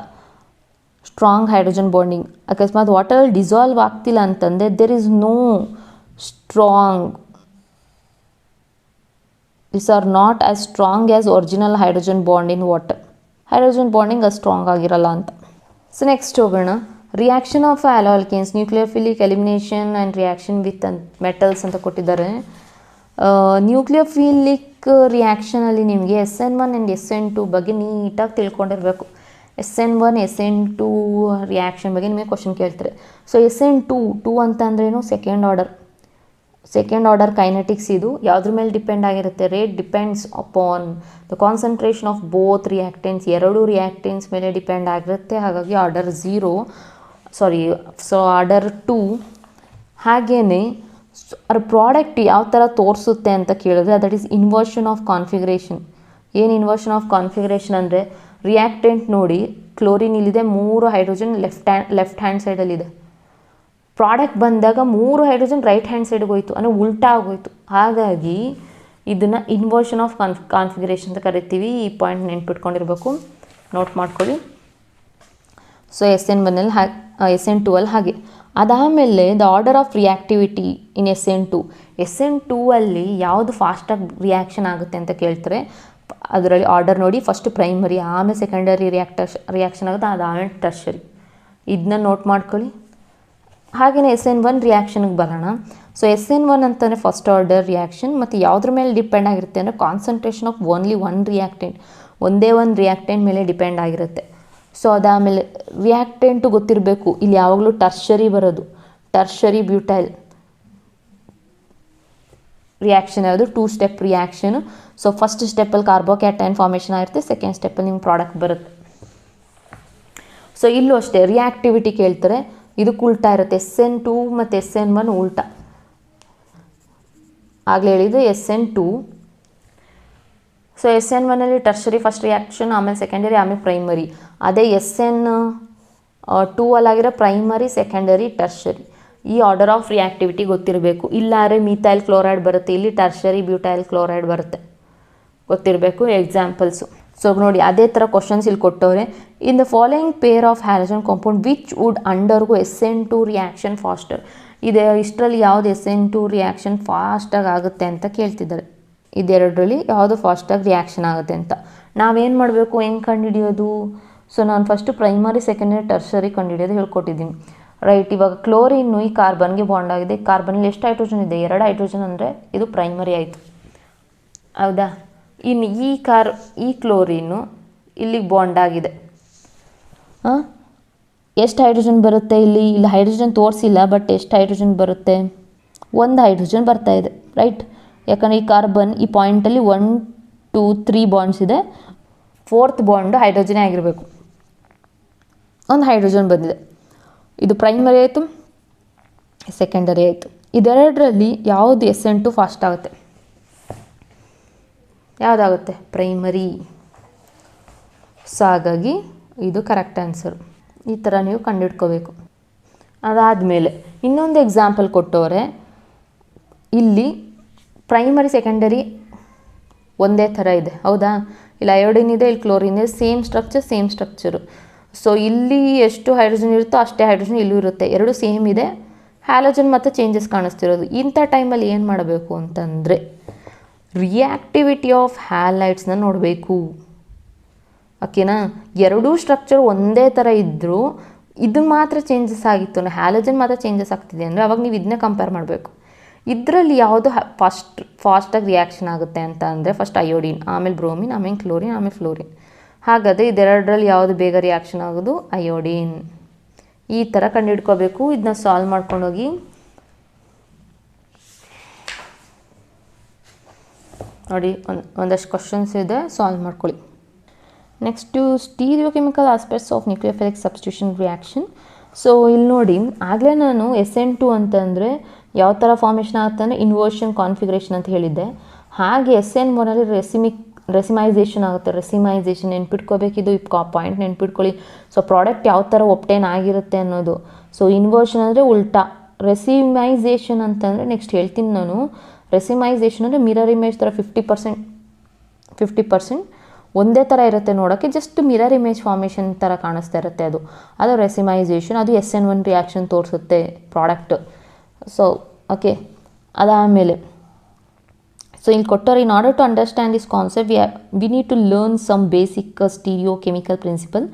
Strong hydrogen bonding. ಅಕಸ್ಮಾತ್ ವಾಟರಲ್ಲಿ ಡಿಸಾಲ್ವ್ ಆಗ್ತಿಲ್ಲ ಅಂತಂದರೆ there is no strong, this are not as strong as original hydrogen bond in water. Hydrogen bonding ಅದು ಸ್ಟ್ರಾಂಗ್ ಆಗಿರಲ್ಲ ಅಂತ. ಸೊ ನೆಕ್ಸ್ಟ್ ಹೋಗೋಣ. Reaction of haloalkanes, nucleophilic elimination and reaction with metals ಅಂತ ಕೊಟ್ಟಿದ್ದಾರೆ. Nucleophilic ರಿಯಾಕ್ಷನಲ್ಲಿ ನಿಮಗೆ SN1 and SN2 ಬಗ್ಗೆ ನೀಟಾಗಿ ತಿಳ್ಕೊಂಡಿರಬೇಕು. SN1 SN2 ರಿಯಾಕ್ಷನ್ ಬಗ್ಗೆ ನಿಮಗೆ ಕ್ವಶನ್ ಕೇಳ್ತಾರೆ. ಸೊ SN2 ಅಂತ ಅಂದ್ರೇನು? Second order kinetics. ಇದು ಯಾವುದ್ರ ಮೇಲೆ ಡಿಪೆಂಡ್ ಆಗಿರುತ್ತೆ? Rate depends upon the concentration of both reactants. ಎರಡು ರಿಯಾಕ್ಟೆಂಟ್ಸ್ ಮೇಲೆ ಡಿಪೆಂಡ್ ಆಗಿರುತ್ತೆ. ಹಾಗಾಗಿ ಆರ್ಡರ್ 2. ಹಾಗೆಯೇ ಅದ್ರ ಪ್ರಾಡಕ್ಟ್ ಯಾವ ಥರ ತೋರಿಸುತ್ತೆ ಅಂತ ಕೇಳಿದ್ರೆ that is inversion of configuration. ಏನು ಇನ್ವರ್ಷನ್ ಆಫ್ ಕಾನ್ಫಿಗರೇಷನ್ ಅಂದರೆ ರಿಯಾಕ್ಟೆಂಟ್ ನೋಡಿ, ಕ್ಲೋರಿನ್ ಇಲ್ಲಿದೆ, 3 ಹೈಡ್ರೋಜನ್ ಲೆಫ್ಟ್ ಹ್ಯಾಂಡ್ ಸೈಡಲ್ಲಿದೆ. ಪ್ರಾಡಕ್ಟ್ ಬಂದಾಗ 3 ಹೈಡ್ರೋಜನ್ ರೈಟ್ ಹ್ಯಾಂಡ್ ಸೈಡ್ಗೆ ಹೋಯ್ತು, ಅಂದರೆ ಉಲ್ಟಾ ಆಗೋಯ್ತು. ಹಾಗಾಗಿ ಇದನ್ನು ಇನ್ವರ್ಷನ್ ಆಫ್ ಕಾನ್ಫಿಗರೇಷನ್ ಅಂತ ಕರಿತೀವಿ. ಈ ಪಾಯಿಂಟ್ ನೆನ್ಪಿಟ್ಕೊಂಡಿರ್ಬೇಕು, ನೋಟ್ ಮಾಡ್ಕೊಳ್ಳಿ. ಸೊ SN1 SN2 ಹಾಗೆ. ಅದಾದಮೇಲೆ the order of reactivity in SN2 ಅಲ್ಲಿ ಯಾವುದು ಫಾಸ್ಟಾಗಿ ರಿಯಾಕ್ಷನ್ ಆಗುತ್ತೆ ಅಂತ ಕೇಳ್ತಾರೆ. ಅದರಲ್ಲಿ ಆರ್ಡರ್ ನೋಡಿ, ಫಸ್ಟ್ ಪ್ರೈಮರಿ, ಆಮೇಲೆ ಸೆಕೆಂಡರಿ ರಿಯಾಕ್ಷನ್ ಆಗುತ್ತೆ, ಅದಾದಮೇಲೆ ಟರ್ಷರಿ. ಇದನ್ನ ನೋಟ್ ಮಾಡ್ಕೊಳ್ಳಿ. ಹಾಗೆಯೇ SN1 ರಿಯಾಕ್ಷನ್ಗೆ ಬರೋಣ. ಸೊ SN1 ಅಂತಂದರೆ ಫಸ್ಟ್ ಆರ್ಡರ್ ರಿಯಾಕ್ಷನ್. ಮತ್ತು ಯಾವುದ್ರ ಮೇಲೆ ಡಿಪೆಂಡ್ ಆಗಿರುತ್ತೆ ಅಂದರೆ ಕಾನ್ಸಂಟ್ರೇಷನ್ ಆಫ್ ಓನ್ಲಿ ಒಂದೇ ಒಂದು ರಿಯಾಕ್ಟೆಂಟ್ ಮೇಲೆ ಡಿಪೆಂಡ್ ಆಗಿರುತ್ತೆ. ಸೊ ಅದಾದಮೇಲೆ ರಿಯಾಕ್ಟೆಂಟು ಗೊತ್ತಿರಬೇಕು. ಇಲ್ಲಿ ಯಾವಾಗಲೂ ಟರ್ಷರಿ ಬರೋದು, ಟರ್ಷರಿ ಬ್ಯೂಟೈಲ್ ರಿಯಾಕ್ಷನ್ ಯಾವುದು? 2 ಸ್ಟೆಪ್ ರಿಯಾಕ್ಷನು. ಸೊ ಫಸ್ಟ್ ಸ್ಟೆಪ್ಪಲ್ಲಿ ಕಾರ್ಬೋಕ್ಯಾಟೈನ್ ಫಾರ್ಮೇಷನ್ ಆಗಿರುತ್ತೆ, ಸೆಕೆಂಡ್ ಸ್ಟೆಪ್ಪಲ್ಲಿ ನಿಮ್ಗೆ ಪ್ರಾಡಕ್ಟ್ ಬರುತ್ತೆ. ಸೊ ಇಲ್ಲೂ ಅಷ್ಟೇ ರಿಯಾಕ್ಟಿವಿಟಿ ಕೇಳ್ತಾರೆ, ಇದಕ್ಕೆ ಉಲ್ಟಾ ಇರುತ್ತೆ. SN2 ಮತ್ತು SN1 ಉಲ್ಟಾ. ಆಗಲೇ ಹೇಳಿದ್ದು SN2. ಸೊ SN1ಅಲ್ಲಿ ಟರ್ಷರಿ ಫಸ್ಟ್ ರಿಯಾಕ್ಷನ್, ಆಮೇಲೆ ಸೆಕೆಂಡರಿ, ಆಮೇಲೆ ಪ್ರೈಮರಿ. ಅದೇ SN2 ಅಲ್ಲಾಗಿರೋ ಪ್ರೈಮರಿ, ಸೆಕೆಂಡರಿ, ಟರ್ಷರಿ. ಈ ಆರ್ಡರ್ ಆಫ್ ರಿಯಾಕ್ಟಿವಿಟಿ ಗೊತ್ತಿರಬೇಕು. ಇಲ್ಲಾರೆ ಮಿಥೈಲ್ ಕ್ಲೋರೈಡ್ ಬರುತ್ತೆ, ಇಲ್ಲಿ ಟರ್ಷರಿ ಬ್ಯೂಟೈಲ್ ಕ್ಲೋರೈಡ್ ಬರುತ್ತೆ, ಗೊತ್ತಿರಬೇಕು. ಎಕ್ಸಾಂಪಲ್ಸು. ಸೊ ನೋಡಿ ಅದೇ ಥರ ಕ್ವಶನ್ಸ್ ಇಲ್ಲಿ ಕೊಟ್ಟವ್ರೆ. In the following pair of halogen compound which wood undergo SN2 reaction faster. ಇದೆ ಇಷ್ಟರಲ್ಲಿ ಯಾವುದು SN2 ರಿಯಾಕ್ಷನ್ ಫಾಸ್ಟಾಗಿ ಆಗುತ್ತೆ ಅಂತ ಕೇಳ್ತಿದ್ದಾರೆ. ಇದೆರಡರಲ್ಲಿ ಯಾವುದು ಫಾಸ್ಟಾಗಿ ರಿಯಾಕ್ಷನ್ ಆಗುತ್ತೆ ಅಂತ ನಾವೇನು ಮಾಡಬೇಕು, ಹೆಂಗೆ ಕಂಡುಹಿಡಿಯೋದು? ಸೊ ನಾನು ಫಸ್ಟು ಪ್ರೈಮರಿ, ಸೆಕೆಂಡರಿ, ಟರ್ಷರಿ ಕಂಡುಹಿಡಿಯೋದು ಹೇಳ್ಕೊಟ್ಟಿದ್ದೀನಿ, ರೈಟ್. ಇವಾಗ ಕ್ಲೋರಿನ್ನು ಈ ಕಾರ್ಬನ್ಗೆ ಬಾಂಡ್ ಆಗಿದೆ. ಕಾರ್ಬನಲ್ಲಿ ಎಷ್ಟು ಹೈಡ್ರೋಜನ್ ಇದೆ? 2 ಹೈಡ್ರೋಜನ್, ಅಂದರೆ ಇದು ಪ್ರೈಮರಿ ಆಯಿತು, ಹೌದಾ? ಇನ್ನು ಈ ಕ್ಲೋರಿನ್ನು ಇಲ್ಲಿಗೆ ಬಾಂಡ್ ಆಗಿದೆ. ಎಷ್ಟು ಹೈಡ್ರೋಜನ್ ಬರುತ್ತೆ ಇಲ್ಲಿ? ಹೈಡ್ರೋಜನ್ ತೋರಿಸಿಲ್ಲ, ಬಟ್ ಎಷ್ಟು ಹೈಡ್ರೋಜನ್ ಬರುತ್ತೆ? 1 ಹೈಡ್ರೋಜನ್ ಬರ್ತಾ ಇದೆ, ರೈಟ್. ಯಾಕಂದರೆ ಈ ಕಾರ್ಬನ್ ಈ ಪಾಯಿಂಟಲ್ಲಿ 1 2 3 ಬಾಂಡ್ಸ್ ಇದೆ. 4th ಬಾಂಡು ಹೈಡ್ರೋಜನೇ ಆಗಿರಬೇಕು. 1 ಹೈಡ್ರೋಜನ್ ಬಂದಿದೆ, ಇದು ಪ್ರೈಮರಿ ಆಯಿತು. ಸೆಕೆಂಡರಿ ಆಯಿತು. ಇದೆರಡರಲ್ಲಿ ಯಾವುದು SN2 ಫಾಸ್ಟ್ ಆಗುತ್ತೆ? ಯಾವುದಾಗುತ್ತೆ? ಪ್ರೈಮರಿ. ಸೊ ಹಾಗಾಗಿ ಇದು ಕರೆಕ್ಟ್ ಆನ್ಸರ್. ಈ ಥರ ನೀವು ಕಂಡುಹಿಡ್ಕೋಬೇಕು. ಅದಾದಮೇಲೆ ಇನ್ನೊಂದು ಎಕ್ಸಾಂಪಲ್ ಕೊಟ್ಟವ್ರೆ. ಇಲ್ಲಿ ಪ್ರೈಮರಿ ಸೆಕೆಂಡರಿ ಒಂದೇ ಥರ ಇದೆ, ಹೌದಾ? ಇಲ್ಲಿ ಅಯೋಡಿನ್ ಇದೆ, ಇಲ್ಲಿ ಕ್ಲೋರಿನ್ ಇದೆ, ಸೇಮ್ ಸ್ಟ್ರಕ್ಚರು. ಸೊ ಇಲ್ಲಿ ಎಷ್ಟು ಹೈಡ್ರೋಜನ್ ಇರುತ್ತೋ ಅಷ್ಟೇ ಹೈಡ್ರೋಜನ್ ಇಲ್ಲೂ ಇರುತ್ತೆ, ಎರಡು ಸೇಮ್ ಇದೆ. ಹ್ಯಾಲೋಜನ್ ಮತ್ತು ಚೇಂಜಸ್ ಕಾಣಿಸ್ತಿರೋದು. ಇಂಥ ಟೈಮಲ್ಲಿ ಏನು ಮಾಡಬೇಕು ಅಂತಂದರೆ ರಿಯಾಕ್ಟಿವಿಟಿ ಆಫ್ ಹ್ಯಾಲೈಡ್ಸ್ನ ನೋಡಬೇಕು. ಓಕೆನಾ? ಎರಡೂ ಸ್ಟ್ರಕ್ಚರ್ ಒಂದೇ ಥರ ಇದ್ದರೂ ಇದು ಮಾತ್ರ ಚೇಂಜಸ್ ಆಗಿತ್ತು, ಹ್ಯಾಲೋಜನ್ ಮಾತ್ರ ಚೇಂಜಸ್ ಆಗ್ತಿದೆ ಅಂದರೆ ಅವಾಗ ನೀವು ಇದನ್ನೇ ಕಂಪೇರ್ ಮಾಡಬೇಕು. ಇದರಲ್ಲಿ ಯಾವುದು ಫಾಸ್ಟಾಗಿ ರಿಯಾಕ್ಷನ್ ಆಗುತ್ತೆ ಅಂತ ಅಂದರೆ ಫಸ್ಟ್ ಅಯೋಡಿನ್, ಆಮೇಲೆ ಬ್ರೋಮಿನ್, ಆಮೇಲೆ ಕ್ಲೋರಿನ್, ಆಮೇಲೆ ಫ್ಲೋರಿನ್. ಹಾಗಾದರೆ ಇದೆರಡರಲ್ಲಿ ಯಾವುದು ಬೇಗ ರಿಯಾಕ್ಷನ್ ಆಗೋದು? ಅಯೋಡಿನ್. ಈ ಥರ ಕಂಡುಹಿಡ್ಕೋಬೇಕು. ಇದನ್ನ ಸಾಲ್ವ್ ಮಾಡ್ಕೊಂಡೋಗಿ ನೋಡಿ, ಒಂದಷ್ಟು ಕ್ವಶನ್ಸ್ ಇದೆ, ಸಾಲ್ವ್ ಮಾಡ್ಕೊಳ್ಳಿ. Next stereochemical aspects of nucleophilic substitution reaction. So ಇಲ್ಲಿ ನೋಡಿ, ಆಗಲೇ ನಾನು SN2 ಅಂತಂದರೆ ಯಾವ ಥರ ಫಾರ್ಮೇಷನ್ ಆಗುತ್ತೆ ಅಂದರೆ ಇನ್ವರ್ಷನ್ ಕಾನ್ಫಿಗರೇಷನ್ ಅಂತ ಹೇಳಿದ್ದೆ. ಹಾಗೆ SN1ಅಲ್ಲಿ ರೆಸಿಮೈಸೇಷನ್ ಆಗುತ್ತೆ. ರೆಸಿಮೈಸೇಷನ್ ನೆನ್ಪಿಟ್ಕೋಬೇಕಿದು, ಈ ಪಾಯಿಂಟ್ ನೆನ್ಪಿಟ್ಕೊಳ್ಳಿ. ಸೊ ಪ್ರಾಡಕ್ಟ್ ಯಾವ ಥರ ಒಪ್ಟೇನ್ ಆಗಿರುತ್ತೆ ಅನ್ನೋದು. ಸೊ ಇನ್ವರ್ಷನ್ ಅಂದರೆ ಉಲ್ಟಾ, ರೆಸಿಮೈಸೇಷನ್ ಅಂತಂದರೆ ನೆಕ್ಸ್ಟ್ ಹೇಳ್ತೀನಿ ನಾನು. ರೆಸಿಮೈಸೇಷನ್ ಅಂದರೆ ಮಿರರ್ ಇಮೇಜ್ ಥರ 50% ಒಂದೇ ಥರ ಇರುತ್ತೆ ನೋಡೋಕ್ಕೆ, ಜಸ್ಟ್ ಮಿರರ್ ಇಮೇಜ್ ಫಾರ್ಮೇಷನ್ ಥರ ಕಾಣಿಸ್ತಾ ಇರುತ್ತೆ ಅದು ರೆಸಿಮೈಸೇಷನ್. ಅದು SN1 ರಿಯಾಕ್ಷನ್ ತೋರಿಸುತ್ತೆ ಪ್ರಾಡಕ್ಟ್. ಸೊ ಓಕೆ, ಅದಾದಮೇಲೆ ಸೊ ಇಲ್ಲಿ ಕೊಟ್ಟರೆ in order to understand this concept we need to learn some basic stereochemical principle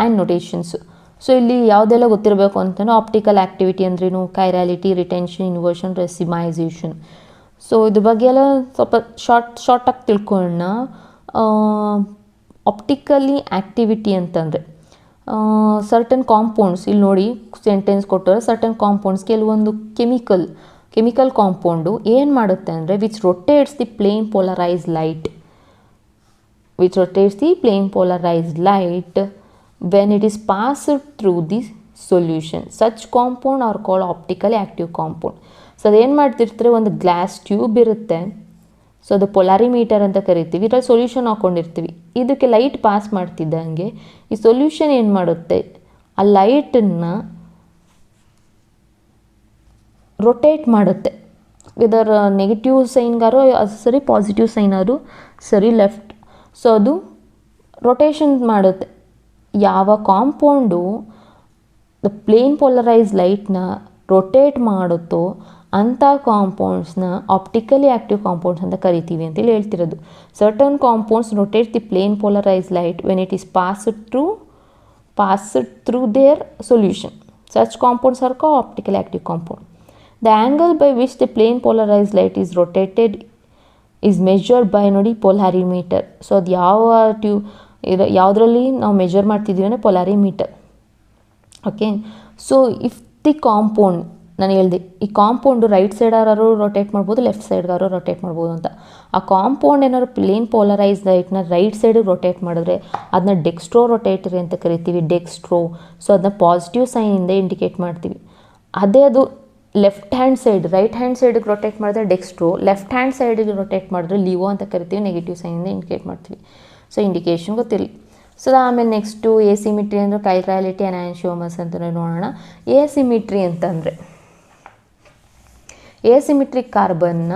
and notations. So ಇಲ್ಲಿ ಯಾವುದೆಲ್ಲ ಗೊತ್ತಿರಬೇಕು ಅಂತಂದರೆ ಆಪ್ಟಿಕಲ್ ಆ್ಯಕ್ಟಿವಿಟಿ ಅಂದ್ರೇನು, chirality, retention, inversion, racemisation. So ಇದ್ರ ಬಗ್ಗೆ ಎಲ್ಲ ಸ್ವಲ್ಪ ಶಾರ್ಟಾಗಿ ತಿಳ್ಕೊಳ್ಳೋಣ. ಆಪ್ಟಿಕಲಿ ಆ್ಯಕ್ಟಿವಿಟಿ ಅಂತಂದರೆ ಸರ್ಟನ್ ಕಾಂಪೌಂಡ್ಸ್, ಇಲ್ಲಿ ನೋಡಿ ಸೆಂಟೆನ್ಸ್ ಕೊಟ್ಟರೆ ಸರ್ಟನ್ ಕಾಂಪೌಂಡ್ಸ್, ಕೆಲವೊಂದು ಕೆಮಿಕಲ್ ಕಾಂಪೌಂಡು ಏನು ಮಾಡುತ್ತೆ ಅಂದರೆ which rotates the plane polarised light when it is passed through the solution. Such compound are called optically active compound. So ಅದೇನು ಮಾಡ್ತಿರ್ತಾರೆ, ಒಂದು ಗ್ಲಾಸ್ ಟ್ಯೂಬ್ ಇರುತ್ತೆ. ಸೊ ಅದು ಪೊಲಾರಿಮೀಟರ್ ಅಂತ ಕರಿತೀವಿ. ಇದರಲ್ಲಿ ಸೊಲ್ಯೂಷನ್ ಹಾಕ್ಕೊಂಡಿರ್ತೀವಿ. ಇದಕ್ಕೆ ಲೈಟ್ ಪಾಸ್ ಮಾಡ್ತಿದ್ದಂಗೆ ಈ ಸೊಲ್ಯೂಷನ್ ಏನು ಮಾಡುತ್ತೆ, ಆ ಲೈಟನ್ನು ರೊಟೇಟ್ ಮಾಡುತ್ತೆ. ಇದರ ನೆಗೆಟಿವ್ ಸೈನ್ಗಾರೋ ಸರಿ, ಪಾಸಿಟಿವ್ ಸೈನಾರು ಸರಿ, ಲೆಫ್ಟ್. ಸೊ ಅದು ರೊಟೇಷನ್ ಮಾಡುತ್ತೆ. ಯಾವ ಕಾಂಪೌಂಡು ಪ್ಲೇನ್ ಪೋಲರೈಸ್ ಲೈಟ್ನ ರೊಟೇಟ್ ಮಾಡುತ್ತೋ ಅಂಥ ಕಾಂಪೌಂಡ್ಸ್ನ ಆಪ್ಟಿಕಲಿ ಆ್ಯಕ್ಟಿವ್ ಕಾಂಪೌಂಡ್ಸ್ ಅಂತ ಕರಿತೀವಿ ಅಂತೇಳಿ ಹೇಳ್ತಿರೋದು. Certain compounds rotate the plane polarise light when it is passed through there solution. Such compounds are called optically active compound. The angle by which the plane polarized light is rotated is measured by ನೋಡಿ polarimeter. So ಅದು ಯಾವುದರಲ್ಲಿ ನಾವು measure ಮಾಡ್ತಿದ್ದೀವಿ ಅಂದರೆ polarimeter. Okay, so if the compound, ನಾನು ಹೇಳಿದೆ ಈ compound right ಸೈಡಾರು rotate ಮಾಡ್ಬೋದು, ಲೆಫ್ಟ್ ಸೈಡ್ಗಾರು ರೊಟೇಟ್ ಮಾಡ್ಬೋದು ಅಂತ. ಆ ಕಾಂಪೌಂಡ್ ಏನಾದ್ರು ಪ್ಲೇನ್ ಪೋಲರೈಸ್ ಲೈಟ್ನ ರೈಟ್ ಸೈಡಿಗೆ ರೊಟೇಟ್ ಮಾಡಿದ್ರೆ ಅದನ್ನ ಡೆಕ್ಸ್ಟ್ರೋ ರೊಟೇಟರಿ ಅಂತ ಕರಿತೀವಿ, ಡೆಕ್ಸ್ಟ್ರೋ. ಸೊ ಅದನ್ನ ಪಾಸಿಟಿವ್ ಸೈನಿಂದ ಇಂಡಿಕೇಟ್ ಮಾಡ್ತೀವಿ. ಅದೇ ಅದು left hand side, right hand ಸೈಡಿಗೆ ರೊಟೇಟ್ ಮಾಡಿದ್ರೆ ಡೆಕ್ಸ್ಟ್ರೋ, ಲೆಫ್ಟ್ ಹ್ಯಾಂಡ್ ಸೈಡಿಗೆ ರೊಟೇಟ್ ಮಾಡಿದ್ರೆ ಲಿವೋ ಅಂತ ಕರಿತೀವಿ, ನೆಗೆಟಿವ್ ಸೈನಿಂದ ಇಂಡಿಕೇಟ್ ಮಾಡ್ತೀವಿ. ಸೊ ಇಂಡಿಕೇಶನ್ ಗೊತ್ತಿರಲಿ. ಸೊ ಆಮೇಲೆ ನೆಕ್ಸ್ಟು ಎಸಿಮಿಟ್ರಿ ಅಂದರೆ ಕೈರಾಲಿಟಿ, ಅನಾನ್ಶಿಯೋಮಸ್ ಅಂತಲೇ ನೋಡೋಣ. ಎಸಿಮಿಟ್ರಿ ಅಂತಂದರೆ ಎಸಿಮಿಟ್ರಿಕ್ ಕಾರ್ಬನ್ನ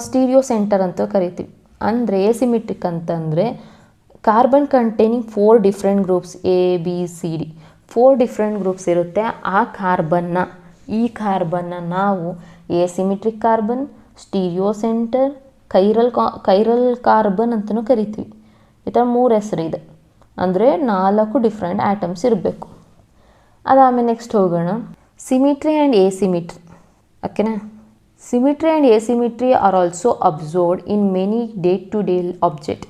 ಸ್ಟೀರಿಯೋ ಸೆಂಟರ್ ಅಂತ ಕರಿತೀವಿ. ಅಂದರೆ ಎಸಿಮಿಟ್ರಿಕ್ ಅಂತಂದರೆ carbon containing 4 different groups, ABCD 4 different groups ಇರುತ್ತೆ. ಈ ಕಾರ್ಬನ್ನ ನಾವು asymmetric carbon, stereo centre, chiral carbon ಅಂತಲೂ ಕರಿತೀವಿ. ಈ ಥರ 3 ಹೆಸರು ಇದೆ. ಅಂದರೆ 4 ಡಿಫ್ರೆಂಟ್ ಆಟಮ್ಸ್ ಇರಬೇಕು. ಅದಾದಮೇಲೆ ನೆಕ್ಸ್ಟ್ ಹೋಗೋಣ, ಸಿಮಿಟ್ರಿ ಆ್ಯಂಡ್ ಎಸಿಮಿಟ್ರಿ. ಓಕೆನಾ? Symmetry and asymmetry are also observed in many day to day object.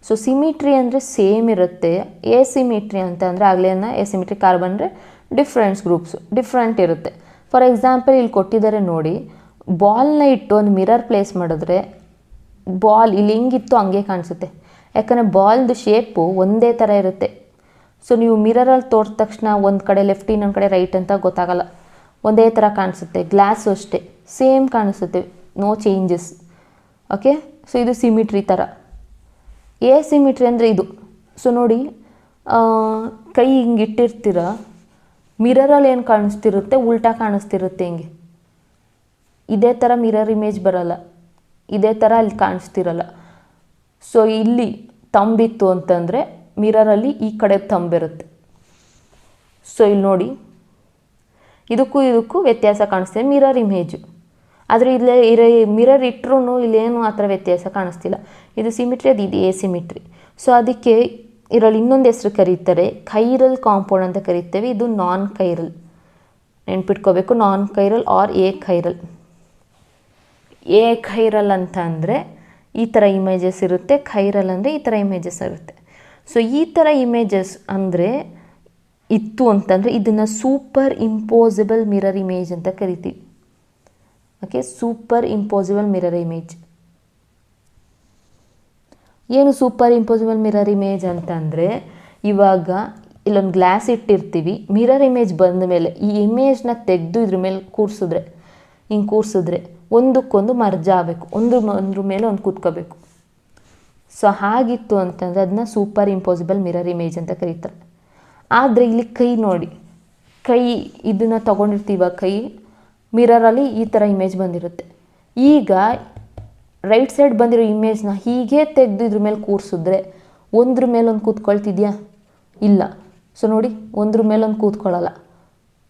So symmetry ಅಂದರೆ ಸೇಮ್ ಇರುತ್ತೆ, ಎಸಿಮಿಟ್ರಿ ಅಂತ ಅಂದರೆ ಆಗಲೇನ ಎಸಿಮಿಟ್ರಿಕ್ ಕಾರ್ಬನ್ ಅಂದರೆ ಡಿಫ್ರೆಂಟ್ ಇರುತ್ತೆ. ಫಾರ್ ಎಕ್ಸಾಂಪಲ್ ಇಲ್ಲಿ ಕೊಟ್ಟಿದ್ದಾರೆ ನೋಡಿ, ಬಾಲ್ನ ಇಟ್ಟು ಒಂದು ಮಿರರ್ ಪ್ಲೇಸ್ ಮಾಡಿದ್ರೆ ಬಾಲ್ ಇಲ್ಲಿ ಹೆಂಗಿತ್ತು ಹಂಗೆ ಕಾಣಿಸುತ್ತೆ. ಯಾಕಂದರೆ ಬಾಲ್ದು ಶೇಪು ಒಂದೇ ಥರ ಇರುತ್ತೆ. ಸೊ ನೀವು ಮಿರರಲ್ಲಿ ತೋರಿದ ತಕ್ಷಣ ಒಂದು ಕಡೆ ಲೆಫ್ಟ್ ಇನ್ನೊಂದು ಕಡೆ ರೈಟ್ ಅಂತ ಗೊತ್ತಾಗಲ್ಲ. ಒಂದೇ ಥರ ಕಾಣಿಸುತ್ತೆ. ಗ್ಲಾಸು ಅಷ್ಟೇ ಸೇಮ್ ಕಾಣಿಸುತ್ತೆ, ನೋ ಚೇಂಜಸ್. ಓಕೆ, ಸೊ ಇದು ಸಿಮಿಟ್ರಿ ಥರ. ಎ ಸಿಮಿಟ್ರಿ ಅಂದರೆ ಇದು. ಸೊ ನೋಡಿ, ಕೈ ಹಿಂಗೆ ಇಟ್ಟಿರ್ತೀರ, ಮಿರರಲ್ಲಿ ಏನು ಕಾಣಿಸ್ತಿರುತ್ತೆ, ಉಲ್ಟಾ ಕಾಣಿಸ್ತಿರುತ್ತೆ ಹಿಂಗೆ. ಇದೇ ಥರ ಮಿರರ್ ಇಮೇಜ್ ಬರೋಲ್ಲ, ಇದೇ ಥರ ಅಲ್ಲಿ ಕಾಣಿಸ್ತಿರಲ್ಲ. ಸೊ ಇಲ್ಲಿ ತಂಬಿತ್ತು ಅಂತಂದರೆ ಮಿರರಲ್ಲಿ ಈ ಕಡೆ ತಂಬಿರುತ್ತೆ. ಸೊ ಇಲ್ಲಿ ನೋಡಿ, ಇದಕ್ಕೂ ವ್ಯತ್ಯಾಸ ಕಾಣಿಸ್ತಿದೆ, ಮಿರರ್ ಇಮೇಜು. ಆದರೆ ಇಲ್ಲೇ ಮಿರರ್ ಇಟ್ಟರೂ ಇಲ್ಲೇನು ಆ ಥರ ವ್ಯತ್ಯಾಸ ಕಾಣಿಸ್ತಿಲ್ಲ. ಇದು ಸಿಮಿಟ್ರಿ, ಅದು ಇದು ಎ ಸಿಮಿಟ್ರಿ. ಸೊ ಅದಕ್ಕೆ ಇದರಲ್ಲಿ ಇನ್ನೊಂದು ಹೆಸರು ಕರೀತಾರೆ, ಕೈರಲ್ ಕಾಂಪೌಂಡ್ ಅಂತ ಕರಿತೇವೆ. ಇದು ನಾನ್ ಕೈರಲ್, ನೆನ್ಪಿಟ್ಕೋಬೇಕು, non chiral or achiral. Achiral ಅಂತ ಅಂದರೆ ಈ ಥರ ಇಮೇಜಸ್ ಇರುತ್ತೆ, ಕೈರಲ್ ಅಂದರೆ ಈ ಥರ ಇಮೇಜಸ್ ಇರುತ್ತೆ. ಸೊ ಈ ಥರ ಇಮೇಜಸ್ ಅಂದರೆ ಇತ್ತು ಅಂತಂದರೆ ಇದನ್ನು ಸೂಪರ್ ಇಂಪೋಸಿಬಲ್ ಮಿರರ್ ಇಮೇಜ್ ಅಂತ ಕರಿತೀವಿ. Okay, super impossible mirror image. ಏನು ಸೂಪರ್ ಇಂಪೋಸಿಬಲ್ ಮಿರರ್ ಇಮೇಜ್ ಅಂತಂದರೆ, ಇವಾಗ ಇಲ್ಲೊಂದು ಗ್ಲಾಸ್ ಇಟ್ಟಿರ್ತೀವಿ, ಮಿರರ್ ಇಮೇಜ್ ಬಂದ ಮೇಲೆ ಈ ಇಮೇಜ್ನ ತೆಗೆದು ಇದ್ರ ಮೇಲೆ ಕೂರಿಸಿದ್ರೆ, ಹಿಂಗೆ ಕೂರಿಸಿದ್ರೆ ಒಂದಕ್ಕೊಂದು ಮರ್ಜ್ ಆಗಬೇಕು, ಒಂದ್ರ ಮೇಲೆ ಒಂದು ಕೂತ್ಕೋಬೇಕು. ಸೊ ಹಾಗಿತ್ತು ಅಂತಂದರೆ ಅದನ್ನ ಸೂಪರ್ ಇಂಪೋಸಿಬಲ್ ಮಿರರ್ ಇಮೇಜ್ ಅಂತ ಕರೀತಾರೆ. ಆದರೆ ಇಲ್ಲಿ ಕೈ ನೋಡಿ, ಕೈ ಇದನ್ನು ತೊಗೊಂಡಿರ್ತೀವ, ಕೈ ಮಿರರಲ್ಲಿ ಈ ಥರ ಇಮೇಜ್ ಬಂದಿರುತ್ತೆ. ಈಗ ರೈಟ್ ಸೈಡ್ ಬಂದಿರೋ ಇಮೇಜ್ನ ಹೀಗೆ ತೆಗೆದು ಇದ್ರ ಮೇಲೆ ಕೂರಿಸಿದ್ರೆ ಒಂದ್ರ ಮೇಲೊಂದು ಕೂತ್ಕೊಳ್ತಿದ್ಯಾ? ಇಲ್ಲ. ಸೊ ನೋಡಿ, ಒಂದ್ರ ಮೇಲೊಂದು ಕೂತ್ಕೊಳ್ಳಲ್ಲ.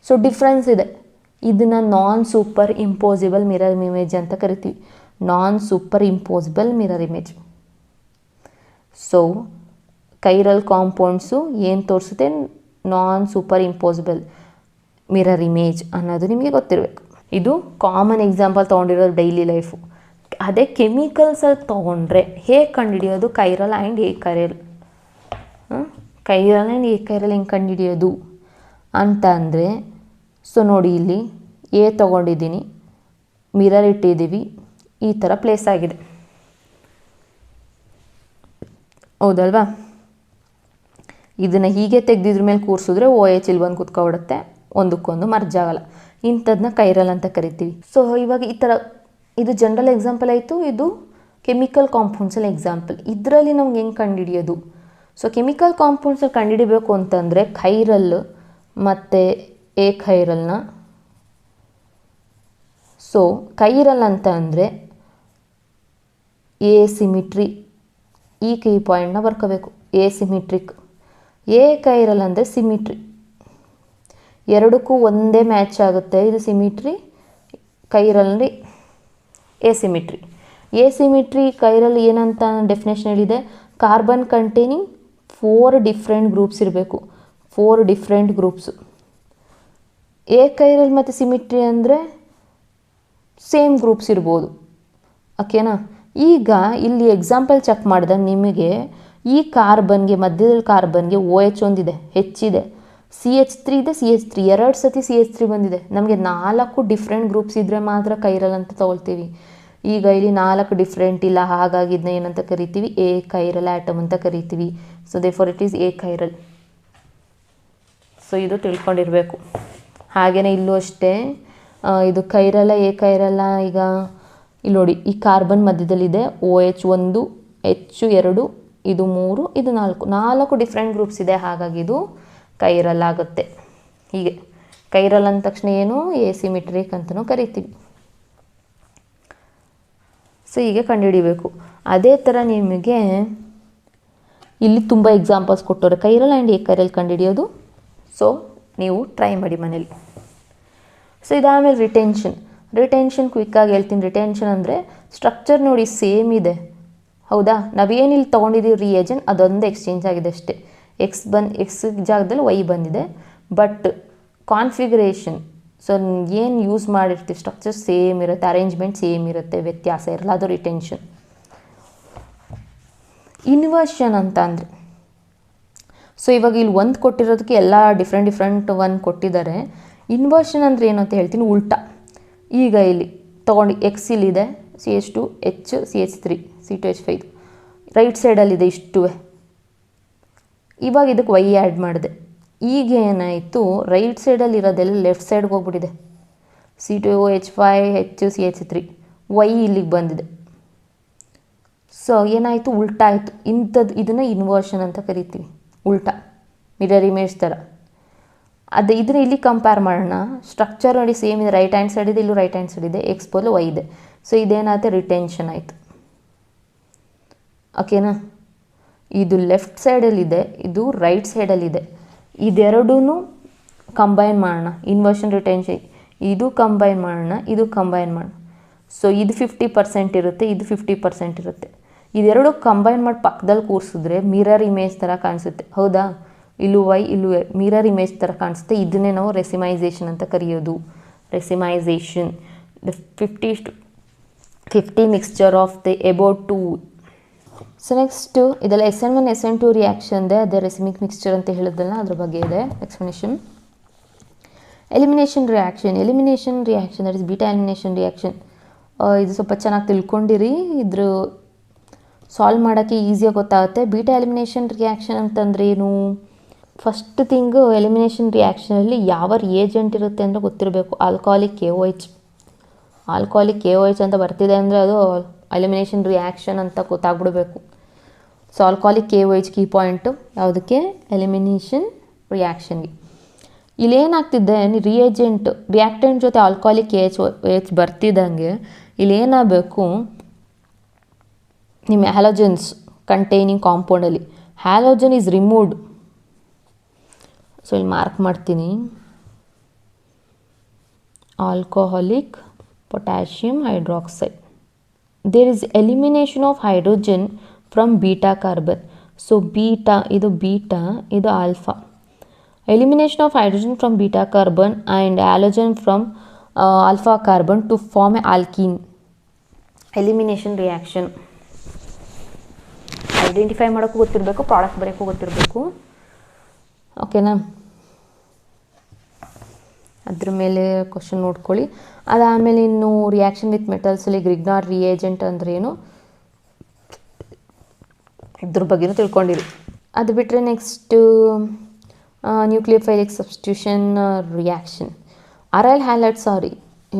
ಸೊ ಡಿಫ್ರೆನ್ಸ್ ಇದೆ. ಇದನ್ನು non superimposable mirror image ಅಂತ ಕರಿತೀವಿ, non superimposable mirror image. So chiral compounds ಏನು ತೋರಿಸುತ್ತೆ, non superimposable mirror image ಅನ್ನೋದು ನಿಮಗೆ ಗೊತ್ತಿರಬೇಕು. ಇದು ಕಾಮನ್ ಎಕ್ಸಾಂಪಲ್ ತೊಗೊಂಡಿರೋದು ಡೈಲಿ ಲೈಫು. ಅದೇ ಕೆಮಿಕಲ್ಸಲ್ಲಿ ತೊಗೊಂಡ್ರೆ ಹೇಗೆ ಕಂಡುಹಿಡಿಯೋದು chiral and achiral, chiral and achiral ಹೆಂಗೆ ಕಂಡುಹಿಡಿಯೋದು ಅಂತ ಅಂದರೆ, ಸೊ ನೋಡಿ, ಇಲ್ಲಿ ಎ ತೊಗೊಂಡಿದ್ದೀನಿ, ಮಿರರ್ ಇಟ್ಟಿದ್ದೀವಿ, ಈ ಥರ ಪ್ಲೇಸ್ ಆಗಿದೆ, ಹೌದಲ್ವಾ? ಇದನ್ನು ಹೀಗೆ ತೆಗೆದಿದ್ರ ಮೇಲೆ ಕೂರಿಸಿದ್ರೆ ಓ ಎಚ್ ಇಲ್ಲಿ ಬಂದು ಕೂತ್ಕೊಬಿಡುತ್ತೆ, ಒಂದಕ್ಕೊಂದು ಮರ್ಜ್ ಆಗಲ್ಲ. ಇಂಥದನ್ನ ಕೈರಲ್ ಅಂತ ಕರಿತೀವಿ. ಸೊ ಇವಾಗ ಈ ಥರ, ಇದು ಜನರಲ್ ಎಕ್ಸಾಂಪಲ್ ಆಯಿತು, ಇದು ಕೆಮಿಕಲ್ ಕಾಂಪೌಂಡ್ಸಲ್ಲಿ ಎಕ್ಸಾಂಪಲ್. ಇದರಲ್ಲಿ ನಮ್ಗೆ ಹೆಂಗೆ ಕಂಡುಹಿಡಿಯೋದು? ಸೊ ಕೆಮಿಕಲ್ ಕಾಂಪೌಂಡ್ಸಲ್ಲಿ ಕಂಡುಹಿಡಿಬೇಕು ಅಂತಂದರೆ ಕೈರಲ್ ಮತ್ತು ಎ ಕೈರಲ್ನ, ಸೊ ಕೈರಲ್ ಅಂತ ಅಂದರೆ ಎ ಸಿಮಿಟ್ರಿ, ಈ ಕೀ ಪಾಯಿಂಟ್ನ ಬರ್ಕೋಬೇಕು, ಎ ಸಿಮಿಟ್ರಿಕ್. ಎ ಕೈರಲ್ ಅಂದರೆ ಸಿಮಿಟ್ರಿ, ಎರಡಕ್ಕೂ ಒಂದೇ ಮ್ಯಾಚ್ ಆಗುತ್ತೆ. ಇದು ಸಿಮಿಟ್ರಿ, ಕೈರಲ್ಲಿ asymmetry. Asymmetry chiral ಏನಂತ ಡೆಫಿನೇಷನ್ ಹೇಳಿದೆ, ಕಾರ್ಬನ್ ಕಂಟೈನಿಂಗ್ 4 ಡಿಫ್ರೆಂಟ್ ಗ್ರೂಪ್ಸ್ ಇರಬೇಕು, 4 ಡಿಫ್ರೆಂಟ್ ಗ್ರೂಪ್ಸು. ಎ ಕೈರಲ್ ಮತ್ತು ಸಿಮಿಟ್ರಿ ಅಂದರೆ ಸೇಮ್ ಗ್ರೂಪ್ಸ್ ಇರ್ಬೋದು, ಓಕೆನಾ? ಈಗ ಇಲ್ಲಿ ಎಕ್ಸಾಂಪಲ್ ಚೆಕ್ ಮಾಡಿದಾಗ ನಿಮಗೆ ಈ ಕಾರ್ಬನ್ಗೆ, ಮಧ್ಯದಲ್ಲಿ ಕಾರ್ಬನ್ಗೆ OH ಒಂದಿದೆ, ಹೆಚ್ಚಿದೆ, CH3 ಇದೆ, CH3 2 ಸತಿ CH3 ಬಂದಿದೆ. ನಮಗೆ 4 ಡಿಫ್ರೆಂಟ್ ಗ್ರೂಪ್ಸ್ ಇದ್ದರೆ ಮಾತ್ರ ಕೈರಲ್ ಅಂತ ತೊಗೊಳ್ತೀವಿ. ಈಗ ಇಲ್ಲಿ 4 ಡಿಫ್ರೆಂಟ್ ಇಲ್ಲ, ಹಾಗಾಗಿ ಇದನ್ನ ಏನಂತ ಕರಿತೀವಿ, ಎ ಕೈರಲ್ ಆಟಮ್ ಅಂತ ಕರಿತೀವಿ. So therefore it is A chiral. So ಇದು ತಿಳ್ಕೊಂಡಿರಬೇಕು. ಹಾಗೆಯೇ ಇಲ್ಲೂ ಅಷ್ಟೇ, ಇದು ಕೈರಲ್ಲ ಎ ಕೈರಲ್ಲ. ಈಗ ಇಲ್ಲಿ ನೋಡಿ, ಈ ಕಾರ್ಬನ್ ಮಧ್ಯದಲ್ಲಿದೆ, OH 1, H 2, ಇದು 3, ಇದು 4 ಡಿಫ್ರೆಂಟ್ ಗ್ರೂಪ್ಸ್ ಇದೆ, ಹಾಗಾಗಿ ಇದು ಕೈರಲ್ ಆಗುತ್ತೆ. ಹೀಗೆ ಕೈರಲ್ ಅಂದ ತಕ್ಷಣ ಏನು, ಎ ಸಿಮಿಟ್ರಿಕ್ ಅಂತಲೂ ಕರಿತೀವಿ. ಸೊ ಹೀಗೆ ಕಂಡುಹಿಡಿಬೇಕು. ಅದೇ ಥರ ನಿಮಗೆ ಇಲ್ಲಿ ತುಂಬ ಎಕ್ಸಾಂಪಲ್ಸ್ ಕೊಟ್ಟವ್ರೆ ಕೈರಲ್ ಆ್ಯಂಡ್ ಎ ಕೈರಲ್ ಕಂಡುಹಿಡಿಯೋದು. ಸೊ ನೀವು ಟ್ರೈ ಮಾಡಿ ಮನೇಲಿ. ಸೊ ಇದಾದಮೇಲೆ ರಿಟೆನ್ಷನ್ ಕ್ವಿಕ್ಕಾಗಿ ಹೇಳ್ತೀನಿ. ರಿಟೆನ್ಷನ್ ಅಂದರೆ ಸ್ಟ್ರಕ್ಚರ್ ನೋಡಿ ಸೇಮ್ ಇದೆ, ಹೌದಾ? ನಾವೇನಿಲ್ಲಿ ತೊಗೊಂಡಿದ್ದೀವಿ ರಿಯೇಜೆಂಟ್, ಅದೊಂದು ಎಕ್ಸ್ಚೇಂಜ್ ಆಗಿದೆ ಅಷ್ಟೇ. ಎಕ್ಸ್ ಜಾಗದಲ್ಲಿ ವೈ ಬಂದಿದೆ, ಬಟ್ ಕಾನ್ಫಿಗರೇಷನ್, ಸೊ ಏನು ಯೂಸ್ ಮಾಡಿರ್ತೀವಿ ಸ್ಟ್ರಕ್ಚರ್ ಸೇಮ್ ಇರುತ್ತೆ, ಅರೇಂಜ್ಮೆಂಟ್ ಸೇಮ್ ಇರುತ್ತೆ, ವ್ಯತ್ಯಾಸ ಇರಲ್ಲ, ಅದು ರಿಟೆನ್ಷನ್. ಇನ್ವರ್ಷನ್ ಅಂತ ಅಂದರೆ, ಸೊ ಇವಾಗ ಇಲ್ಲಿ ಒಂದು ಕೊಟ್ಟಿರೋದಕ್ಕೆ ಎಲ್ಲ ಡಿಫ್ರೆಂಟ್ ಒಂದು ಕೊಟ್ಟಿದ್ದಾರೆ. ಇನ್ವರ್ಷನ್ ಅಂದರೆ ಏನು ಅಂತ ಹೇಳ್ತೀನಿ, ಉಲ್ಟಾ. ಈಗ ಇಲ್ಲಿ ತೊಗೊಂಡು ಎಕ್ಸ್ ಇಲ್ಲಿದೆ, CH2 H CH3 C2H5, right ಸೈಡಲ್ಲಿದೆ ಇಷ್ಟು. ಇವಾಗ ಇದಕ್ಕೆ ವೈ ಆ್ಯಡ್ ಮಾಡಿದೆ, ಈಗ ಏನಾಯಿತು, ರೈಟ್ ಸೈಡಲ್ಲಿ ಇರೋದೆಲ್ಲ ಲೆಫ್ಟ್ ಸೈಡ್ಗೆ ಹೋಗ್ಬಿಟ್ಟಿದೆ. C2H5 Y ಇಲ್ಲಿಗೆ ಬಂದಿದೆ. ಸೊ ಏನಾಯಿತು, ಉಲ್ಟಾ ಆಯಿತು. ಇದನ್ನು ಇನ್ವರ್ಷನ್ ಅಂತ ಕರಿತೀವಿ, ಉಲ್ಟಾ ಮಿರರ್ ಇಮೇಜ್ ಥರ. ಇದನ್ನ ಇಲ್ಲಿ ಕಂಪೇರ್ ಮಾಡೋಣ. ಸ್ಟ್ರಕ್ಚರ್ ನೋಡಿ ಸೇಮ್ ಇದೆ, ರೈಟ್ ಹ್ಯಾಂಡ್ ಸೈಡ್ ಇದೆ, ಇಲ್ಲೂ ರೈಟ್ ಹ್ಯಾಂಡ್ ಸೈಡ್ ಇದೆ, ಎಕ್ಸ್ ಬದಲು ವೈ ಇದೆ. ಸೊ ಇದೇನಾಗುತ್ತೆ, ರಿಟೆನ್ಷನ್ ಆಯಿತು. ಓಕೆನಾ. ಇದು ಲೆಫ್ಟ್ ಸೈಡಲ್ಲಿದೆ, ಇದು ರೈಟ್ ಸೈಡಲ್ಲಿದೆ. ಇದೆರಡೂ ಕಂಬೈನ್ ಮಾಡೋಣ, ಇನ್ವರ್ಷನ್ ರಿಟೆನ್ಷನ್. ಇದು ಕಂಬೈನ್ ಮಾಡೋಣ, ಇದು ಕಂಬೈನ್ ಮಾಡೋಣ. ಸೊ ಇದು 50% ಇರುತ್ತೆ, ಇದು 50% ಇರುತ್ತೆ. ಇದೆರಡು ಕಂಬೈನ್ ಮಾಡಿ ಪಕ್ಕದಲ್ಲಿ ಕೂರಿಸಿದ್ರೆ ಮಿರರ್ ಇಮೇಜ್ ಥರ ಕಾಣಿಸುತ್ತೆ, ಹೌದಾ. ಇಲ್ಲೂ ವೈ, ಇಲ್ಲೂ ಮಿರರ್ ಇಮೇಜ್ ಥರ ಕಾಣಿಸುತ್ತೆ. ಇದನ್ನೇ ನಾವು ರೆಸಿಮೈಸೇಷನ್ ಅಂತ ಕರೆಯೋದು. Racemisation, the 50 mixture of the about 2. So next ಇದೆಲ್ಲ SN1 SN2 ರಿಯಾಕ್ಷನ್ ಇದೆ, ಅದೇ ರೆಸಿಮಿಕ್ ಮಿಕ್ಸ್ಚರ್ ಅಂತ ಹೇಳಿದ್ರಲ್ಲ ಅದ್ರ ಬಗ್ಗೆ ಇದೆ explanation. Elimination reaction that is beta elimination reaction. ಇದು ಸ್ವಲ್ಪ ಚೆನ್ನಾಗಿ ತಿಳ್ಕೊಂಡಿರಿ, ಇದ್ರ ಸಾಲ್ವ್ ಮಾಡೋಕ್ಕೆ ಈಸಿಯಾಗಿ ಗೊತ್ತಾಗುತ್ತೆ. ಬೀಟಾ ಎಲಿಮಿನೇಷನ್ ರಿಯಾಕ್ಷನ್ ಅಂತಂದ್ರೆ ಏನು? ಫಸ್ಟ್ ಥಿಂಗು, ಎಲಿಮಿನೇಷನ್ ರಿಯಾಕ್ಷನಲ್ಲಿ ಯಾವ ರಿಯೇಜೆಂಟ್ ಇರುತ್ತೆ ಅಂದರೆ ಗೊತ್ತಿರಬೇಕು. ಆಲ್ಕೋಹಾಲಿಕ್ KOH ಅಂತ ಬರ್ತಿದೆ ಅಂದರೆ ಅದು ಎಲಿಮಿನೇಷನ್ ರಿಯಾಕ್ಷನ್ ಅಂತ ಗೊತ್ತಾಗ್ಬಿಡ್ಬೇಕು. So alcoholic KOH key point ಯಾವುದಕ್ಕೆ? ಎಲಿಮಿನೇಷನ್ ರಿಯಾಕ್ಷನ್ಗೆ. ಇಲ್ಲೇನಾಗ್ತಿದ್ದೆ, ರಿಯಾಕ್ಟೆಂಟ್ ಜೊತೆ ಆಲ್ಕೋಹಾಲಿಕ್ KOH ಬರ್ತಿದ್ದಂಗೆ ಇಲ್ಲೇನಾಗಬೇಕು, ನಿಮ್ಮ ಹ್ಯಾಲೋಜನ್ಸ್ ಕಂಟೈನಿಂಗ್ ಕಾಂಪೌಂಡಲ್ಲಿ ಹ್ಯಾಲೋಜನ್ ಈಸ್ ರಿಮೂವ್ಡ್. ಸೊ ಇಲ್ಲಿ ಮಾರ್ಕ್ ಮಾಡ್ತೀನಿ, alcoholic potassium hydroxide. There is elimination of hydrogen from beta carbon. So beta, ಇದು alpha. Elimination of hydrogen from beta carbon and halogen from alpha carbon to form a alkene. Elimination reaction. Identify ಮಾಡೋಕ್ಕೂ ಗೊತ್ತಿರಬೇಕು, product ಬರೆಯೋಕ್ಕೂ ಗೊತ್ತಿರಬೇಕು. ಓಕೆನಾ. ಅದ್ರ ಮೇಲೆ question ನೋಡ್ಕೊಳ್ಳಿ. ಅದಾದಮೇಲೆ ಇನ್ನು ರಿಯಾಕ್ಷನ್ ವಿತ್ ಮೆಟಲ್ಸಲ್ಲಿ ಗ್ರಿಗ್ನಾರ್ಡ್ ರಿಯೇಜೆಂಟ್ ಅಂದ್ರೆ ಏನು, ಇದ್ರ ಬಗ್ಗೆನೂ ತಿಳ್ಕೊಂಡಿರಿ. ಅದು ಬಿಟ್ಟರೆ next nucleophilic substitution reaction. Aryl halides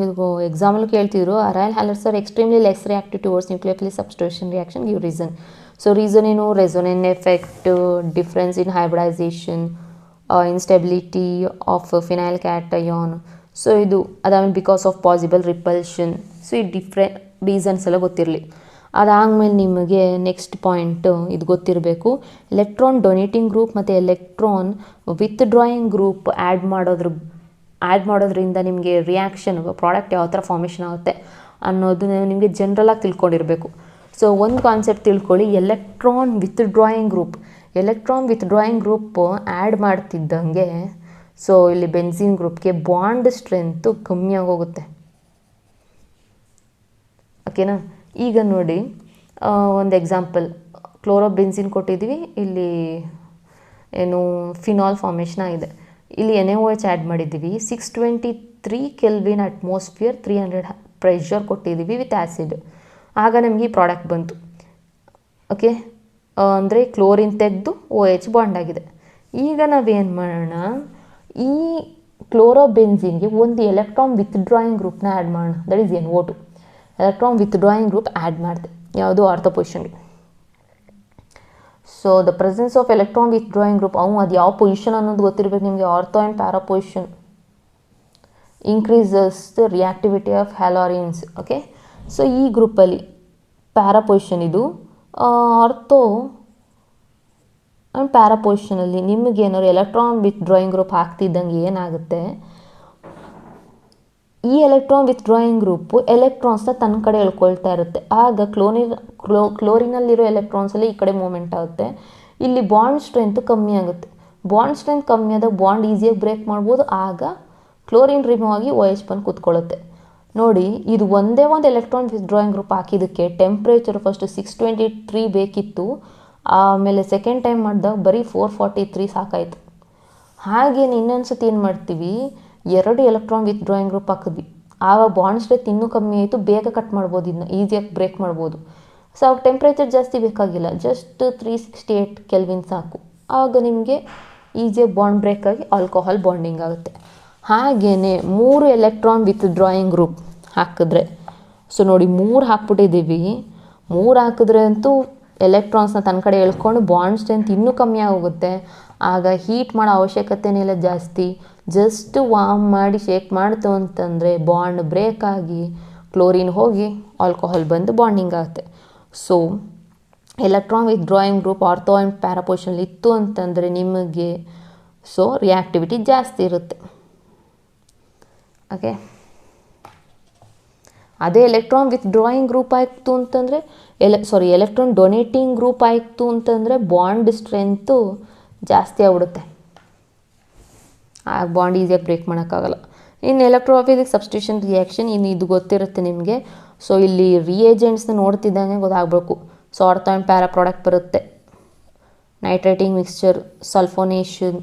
ಇದು ಎಕ್ಸಾಮಲ್ಲಿ ಕೇಳ್ತಿದ್ರು. Aryl halides are extremely less reactive towards nucleophilic substitution reaction. Give reason. So reason ಏನು? Resonant effect, difference in hybridisation, instability of phenyl cation. So ಇದು ಅದಾದ್ಮೇಲೆ because of possible repulsion. So ಈ different reasons ಎಲ್ಲ ಗೊತ್ತಿರಲಿ. ಅದಾದಮೇಲೆ ನಿಮಗೆ next point ಇದು ಗೊತ್ತಿರಬೇಕು, ಎಲೆಕ್ಟ್ರಾನ್ ಡೊನೇಟಿಂಗ್ ಗ್ರೂಪ್ ಮತ್ತು electron withdrawing group add ಮಾಡೋದ್ರಿಂದ ನಿಮಗೆ ರಿಯಾಕ್ಷನ್ ಪ್ರಾಡಕ್ಟ್ ಯಾವ ಥರ ಫಾರ್ಮೇಷನ್ ಆಗುತ್ತೆ ಅನ್ನೋದು ನಿಮಗೆ ಜನ್ರಲಾಗಿ ತಿಳ್ಕೊಂಡಿರಬೇಕು. ಸೊ ಒಂದು ಕಾನ್ಸೆಪ್ಟ್ ತಿಳ್ಕೊಳ್ಳಿ, electron withdrawing group add ಮಾಡ್ತಿದ್ದಂಗೆ ಸೊ ಇಲ್ಲಿ ಬೆನ್ಝೀನ್ ಗ್ರೂಪ್ಗೆ ಬಾಂಡ್ ಸ್ಟ್ರೆಂತು ಕಮ್ಮಿ ಆಗೋಗುತ್ತೆ. ಓಕೆನಾ. ಈಗ ನೋಡಿ ಒಂದು ಎಕ್ಸಾಂಪಲ್, ಕ್ಲೋರೋಬೆನ್ಸಿನ್ ಕೊಟ್ಟಿದ್ದೀವಿ, ಇಲ್ಲಿ ಏನು ಫಿನಾಲ್ ಫಾರ್ಮೇಷನ್ ಆಗಿದೆ. ಇಲ್ಲಿ NaOH ಆ್ಯಡ್ ಮಾಡಿದ್ದೀವಿ, 623 ಕೆಲ್ವಿನ್ ಅಟ್ಮಾಸ್ಫಿಯರ್, 300 ಪ್ರೆಷರ್ ಕೊಟ್ಟಿದ್ದೀವಿ ವಿತ್ ಆ್ಯಸಿಡ್. ಆಗ ನಮಗೆ ಈ ಪ್ರಾಡಕ್ಟ್ ಬಂತು. ಓಕೆ, ಅಂದರೆ ಕ್ಲೋರಿನ್ ತೆಗೆದು OH ಬಾಂಡ್ ಆಗಿದೆ. ಈಗ ನಾವೇನು ಮಾಡೋಣ, ಈ ಕ್ಲೋರೋಬೆನ್ಸಿನ್ಗೆ ಒಂದು ಎಲೆಕ್ಟ್ರಾನ್ ವಿತ್ಡ್ರಾಯಿಂಗ್ ಗ್ರೂಪ್ನ ಆ್ಯಡ್ ಮಾಡೋಣ, that is NO2. Electron withdrawing group add ಮಾಡಿದೆ, ಯಾವುದು ಆರ್ಥೋ ಪೊಸಿಷನ್ಗೆ. So the presence of electron withdrawing group, ಅದು ಯಾವ ಪೊಸಿಷನ್ ಅನ್ನೋದು ಗೊತ್ತಿರಬೇಕು ನಿಮಗೆ. Ortho and para position increases the reactivity of haloarenes. Okay, so ಈ ಗ್ರೂಪಲ್ಲಿ ಪ್ಯಾರಾ ಪೊಸಿಷನ್ ಇದು. ಆರ್ಥೋ ಆ್ಯಂಡ್ ಪ್ಯಾರಾ ಪೊಸಿಷನಲ್ಲಿ ನಿಮಗೇನಾದ್ರು ಎಲೆಕ್ಟ್ರಾನ್ ವಿತ್ಡ್ರಾಯಿಂಗ್ ಗ್ರೂಪ್ ಹಾಕ್ತಿದ್ದಂಗೆ ಏನಾಗುತ್ತೆ, ಈ ಎಲೆಕ್ಟ್ರಾನ್ ವಿತ್ಡ್ರಾಯಿಂಗ್ ಗ್ರೂಪು ಎಲೆಕ್ಟ್ರಾನ್ಸ್ನ ತನ್ನ ಕಡೆ ಎಳ್ಕೊಳ್ತಾ ಇರುತ್ತೆ. ಆಗ ಕ್ಲೋರಿನಲ್ಲಿರೋ ಎಲೆಕ್ಟ್ರಾನ್ಸಲ್ಲಿ ಈ ಕಡೆ ಮೂಮೆಂಟ್ ಆಗುತ್ತೆ. ಇಲ್ಲಿ ಬಾಂಡ್ ಸ್ಟ್ರೆಂತ್ ಕಮ್ಮಿ ಆಗುತ್ತೆ. ಬಾಂಡ್ ಸ್ಟ್ರೆಂತ್ ಕಮ್ಮಿ ಆದಾಗ ಬಾಂಡ್ ಈಸಿಯಾಗಿ ಬ್ರೇಕ್ ಮಾಡ್ಬೋದು. ಆಗ ಕ್ಲೋರಿನ್ ರಿಮೂವ್ ಆಗಿ OH ಬಂದು ಕೂತ್ಕೊಳ್ಳುತ್ತೆ. ನೋಡಿ, ಇದು ಒಂದೇ ಒಂದು ಎಲೆಕ್ಟ್ರಾನ್ ವಿತ್ಡ್ರಾಯಿಂಗ್ ಗ್ರೂಪ್ ಹಾಕಿದ್ದಕ್ಕೆ ಟೆಂಪ್ರೇಚರ್ ಫಸ್ಟ್ 623 ಬೇಕಿತ್ತು, ಆಮೇಲೆ ಸೆಕೆಂಡ್ ಟೈಮ್ ಮಾಡಿದಾಗ ಬರೀ 443 ಸಾಕಾಯಿತು. ಹಾಗೇನು ಇನ್ನೊಂದು ಸತಿ ಏನು ಮಾಡ್ತೀವಿ, 2 ಎಲೆಕ್ಟ್ರಾನ್ ವಿತ್ಡ್ರಾಯಿಂಗ್ ಗ್ರೂಪ್ ಹಾಕಿದ್ವಿ, ಆವಾಗ ಬಾಂಡ್ ಸ್ಟ್ರೆಂತ್ ಇನ್ನೂ ಕಮ್ಮಿ ಆಯಿತು, ಬೇಗ ಕಟ್ ಮಾಡ್ಬೋದು, ಇದನ್ನ ಈಸಿಯಾಗಿ ಬ್ರೇಕ್ ಮಾಡ್ಬೋದು. ಸೊ ಅವಾಗ ಟೆಂಪ್ರೇಚರ್ ಜಾಸ್ತಿ ಬೇಕಾಗಿಲ್ಲ, ಜಸ್ಟ್ 368 ಕೆಲ್ವಿನ್ ಸಾಕು. ಆವಾಗ ನಿಮಗೆ ಈಸಿಯಾಗಿ ಬಾಂಡ್ ಬ್ರೇಕ್ ಆಗಿ ಆಲ್ಕೋಹಾಲ್ ಬಾಂಡಿಂಗ್ ಆಗುತ್ತೆ. ಹಾಗೆಯೇ 3 ಎಲೆಕ್ಟ್ರಾನ್ ವಿತ್ಡ್ರಾಯಿಂಗ್ ಗ್ರೂಪ್ ಹಾಕಿದ್ರೆ, ಸೊ ನೋಡಿ 3 ಹಾಕ್ಬಿಟ್ಟಿದ್ದೀವಿ, 3 ಹಾಕಿದ್ರೆ ಅಂತೂ ಎಲೆಕ್ಟ್ರಾನ್ಸ್ನ ತನ್ನ ಕಡೆ ಎಳ್ಕೊಂಡು ಬಾಂಡ್ ಸ್ಟ್ರೆಂತ್ ಇನ್ನೂ ಕಮ್ಮಿ ಆಗೋಗುತ್ತೆ. ಆಗ ಹೀಟ್ ಮಾಡೋ ಅವಶ್ಯಕತೆನೇ ಇಲ್ಲ ಜಾಸ್ತಿ, ಜಸ್ಟ್ ವಾರ್ಮ್ ಮಾಡಿ ಶೇಕ್ ಮಾಡ್ತು ಅಂತಂದರೆ ಬಾಂಡ್ ಬ್ರೇಕ್ ಆಗಿ ಕ್ಲೋರಿನ್ ಹೋಗಿ ಆಲ್ಕೋಹಾಲ್ ಬಂದು ಬಾಂಡಿಂಗ್ ಆಗುತ್ತೆ. So electron withdrawing group ortho and para ಪೊಸಿಷನಲ್ಲಿ ಇತ್ತು ಅಂತಂದರೆ ನಿಮಗೆ ಸೊ ರಿಯಾಕ್ಟಿವಿಟಿ ಜಾಸ್ತಿ ಇರುತ್ತೆ. ಓಕೆ, ಅದೇ ಎಲೆಕ್ಟ್ರಾನ್ ವಿತ್ಡ್ರಾಯಿಂಗ್ ಗ್ರೂಪ್ ಆಯಿತು ಅಂತಂದರೆ ಎಲೆಕ್ಟ್ರಾನ್ ಡೊನೇಟಿಂಗ್ ಗ್ರೂಪ್ ಆಯಿತು ಅಂತಂದರೆ ಬಾಂಡ್ ಸ್ಟ್ರೆಂತು ಜಾಸ್ತಿ ಆಗ್ಬಿಡುತ್ತೆ, ಆ ಬಾಂಡ್ ಈಸಿಯಾಗಿ ಬ್ರೇಕ್ ಮಾಡೋಕ್ಕಾಗಲ್ಲ. ಇನ್ನು ಎಲೆಕ್ಟ್ರೋಫಿಲಿಕ್ ಸಬ್ಸ್ಟಿಟ್ಯೂಷನ್ ರಿಯಾಕ್ಷನ್, ಇನ್ನು ಇದು ಗೊತ್ತಿರುತ್ತೆ ನಿಮಗೆ. ಸೊ ಇಲ್ಲಿ ರಿಯೇಜೆಂಟ್ಸ್ನ ನೋಡ್ತಿದ್ದಂಗೆ ಗೊತ್ತಾಗಬೇಕು. So ortho and para product ಬರುತ್ತೆ, nitrating mixture, sulphonation,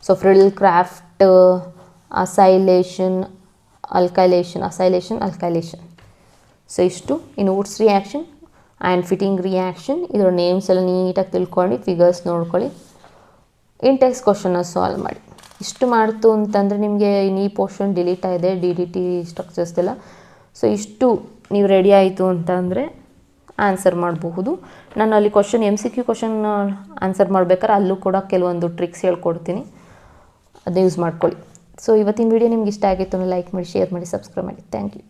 so Friedel Crafts, acylation, alkylation. So ಇಷ್ಟು. ಇನ್ನು Wurtz reaction and Fittig reaction, ಇದರ ನೇಮ್ಸ್ ಎಲ್ಲ ನೀಟಾಗಿ ತಿಳ್ಕೊಂಡು ಫಿಗರ್ಸ್ ನೋಡ್ಕೊಳ್ಳಿ, ಇನ್ ಟೆಕ್ಸ್ಟ್ ಕ್ವಶನ್ನ ಸಾಲ್ವ್ ಮಾಡಿ. ಇಷ್ಟು ಮಾಡ್ತು ಅಂತಂದರೆ ನಿಮಗೆ ಇನ್ನು ಈ ಪೋರ್ಷನ್ ಡಿಲೀಟ್ ಆಗಿದೆ, DDT ಸ್ಟ್ರಕ್ಚರ್ಸ್ ಎಲ್ಲ. ಸೊ ಇಷ್ಟು ನೀವು ರೆಡಿ ಆಯಿತು ಅಂತಂದರೆ ಆನ್ಸರ್ ಮಾಡಬಹುದು. ನಾನು ಅಲ್ಲಿ MCQ ಕ್ವಶನ್ ಆನ್ಸರ್ ಮಾಡ್ಬೇಕಾದ್ರೆ ಅಲ್ಲೂ ಕೂಡ ಕೆಲವೊಂದು ಟ್ರಿಕ್ಸ್ ಹೇಳ್ಕೊಡ್ತೀನಿ, ಅದನ್ನ ಯೂಸ್ ಮಾಡ್ಕೊಳ್ಳಿ. ಸೊ ಇವತ್ತಿನ ವಿಡಿಯೋ ನಿಮ್ಗೆ ಇಷ್ಟ ಆಗಿತ್ತು ಅಂದರೆ ಲೈಕ್ ಮಾಡಿ, ಶೇರ್ ಮಾಡಿ, ಸಬ್ಸ್ಕ್ರೈಬ್ ಮಾಡಿ. Thank you.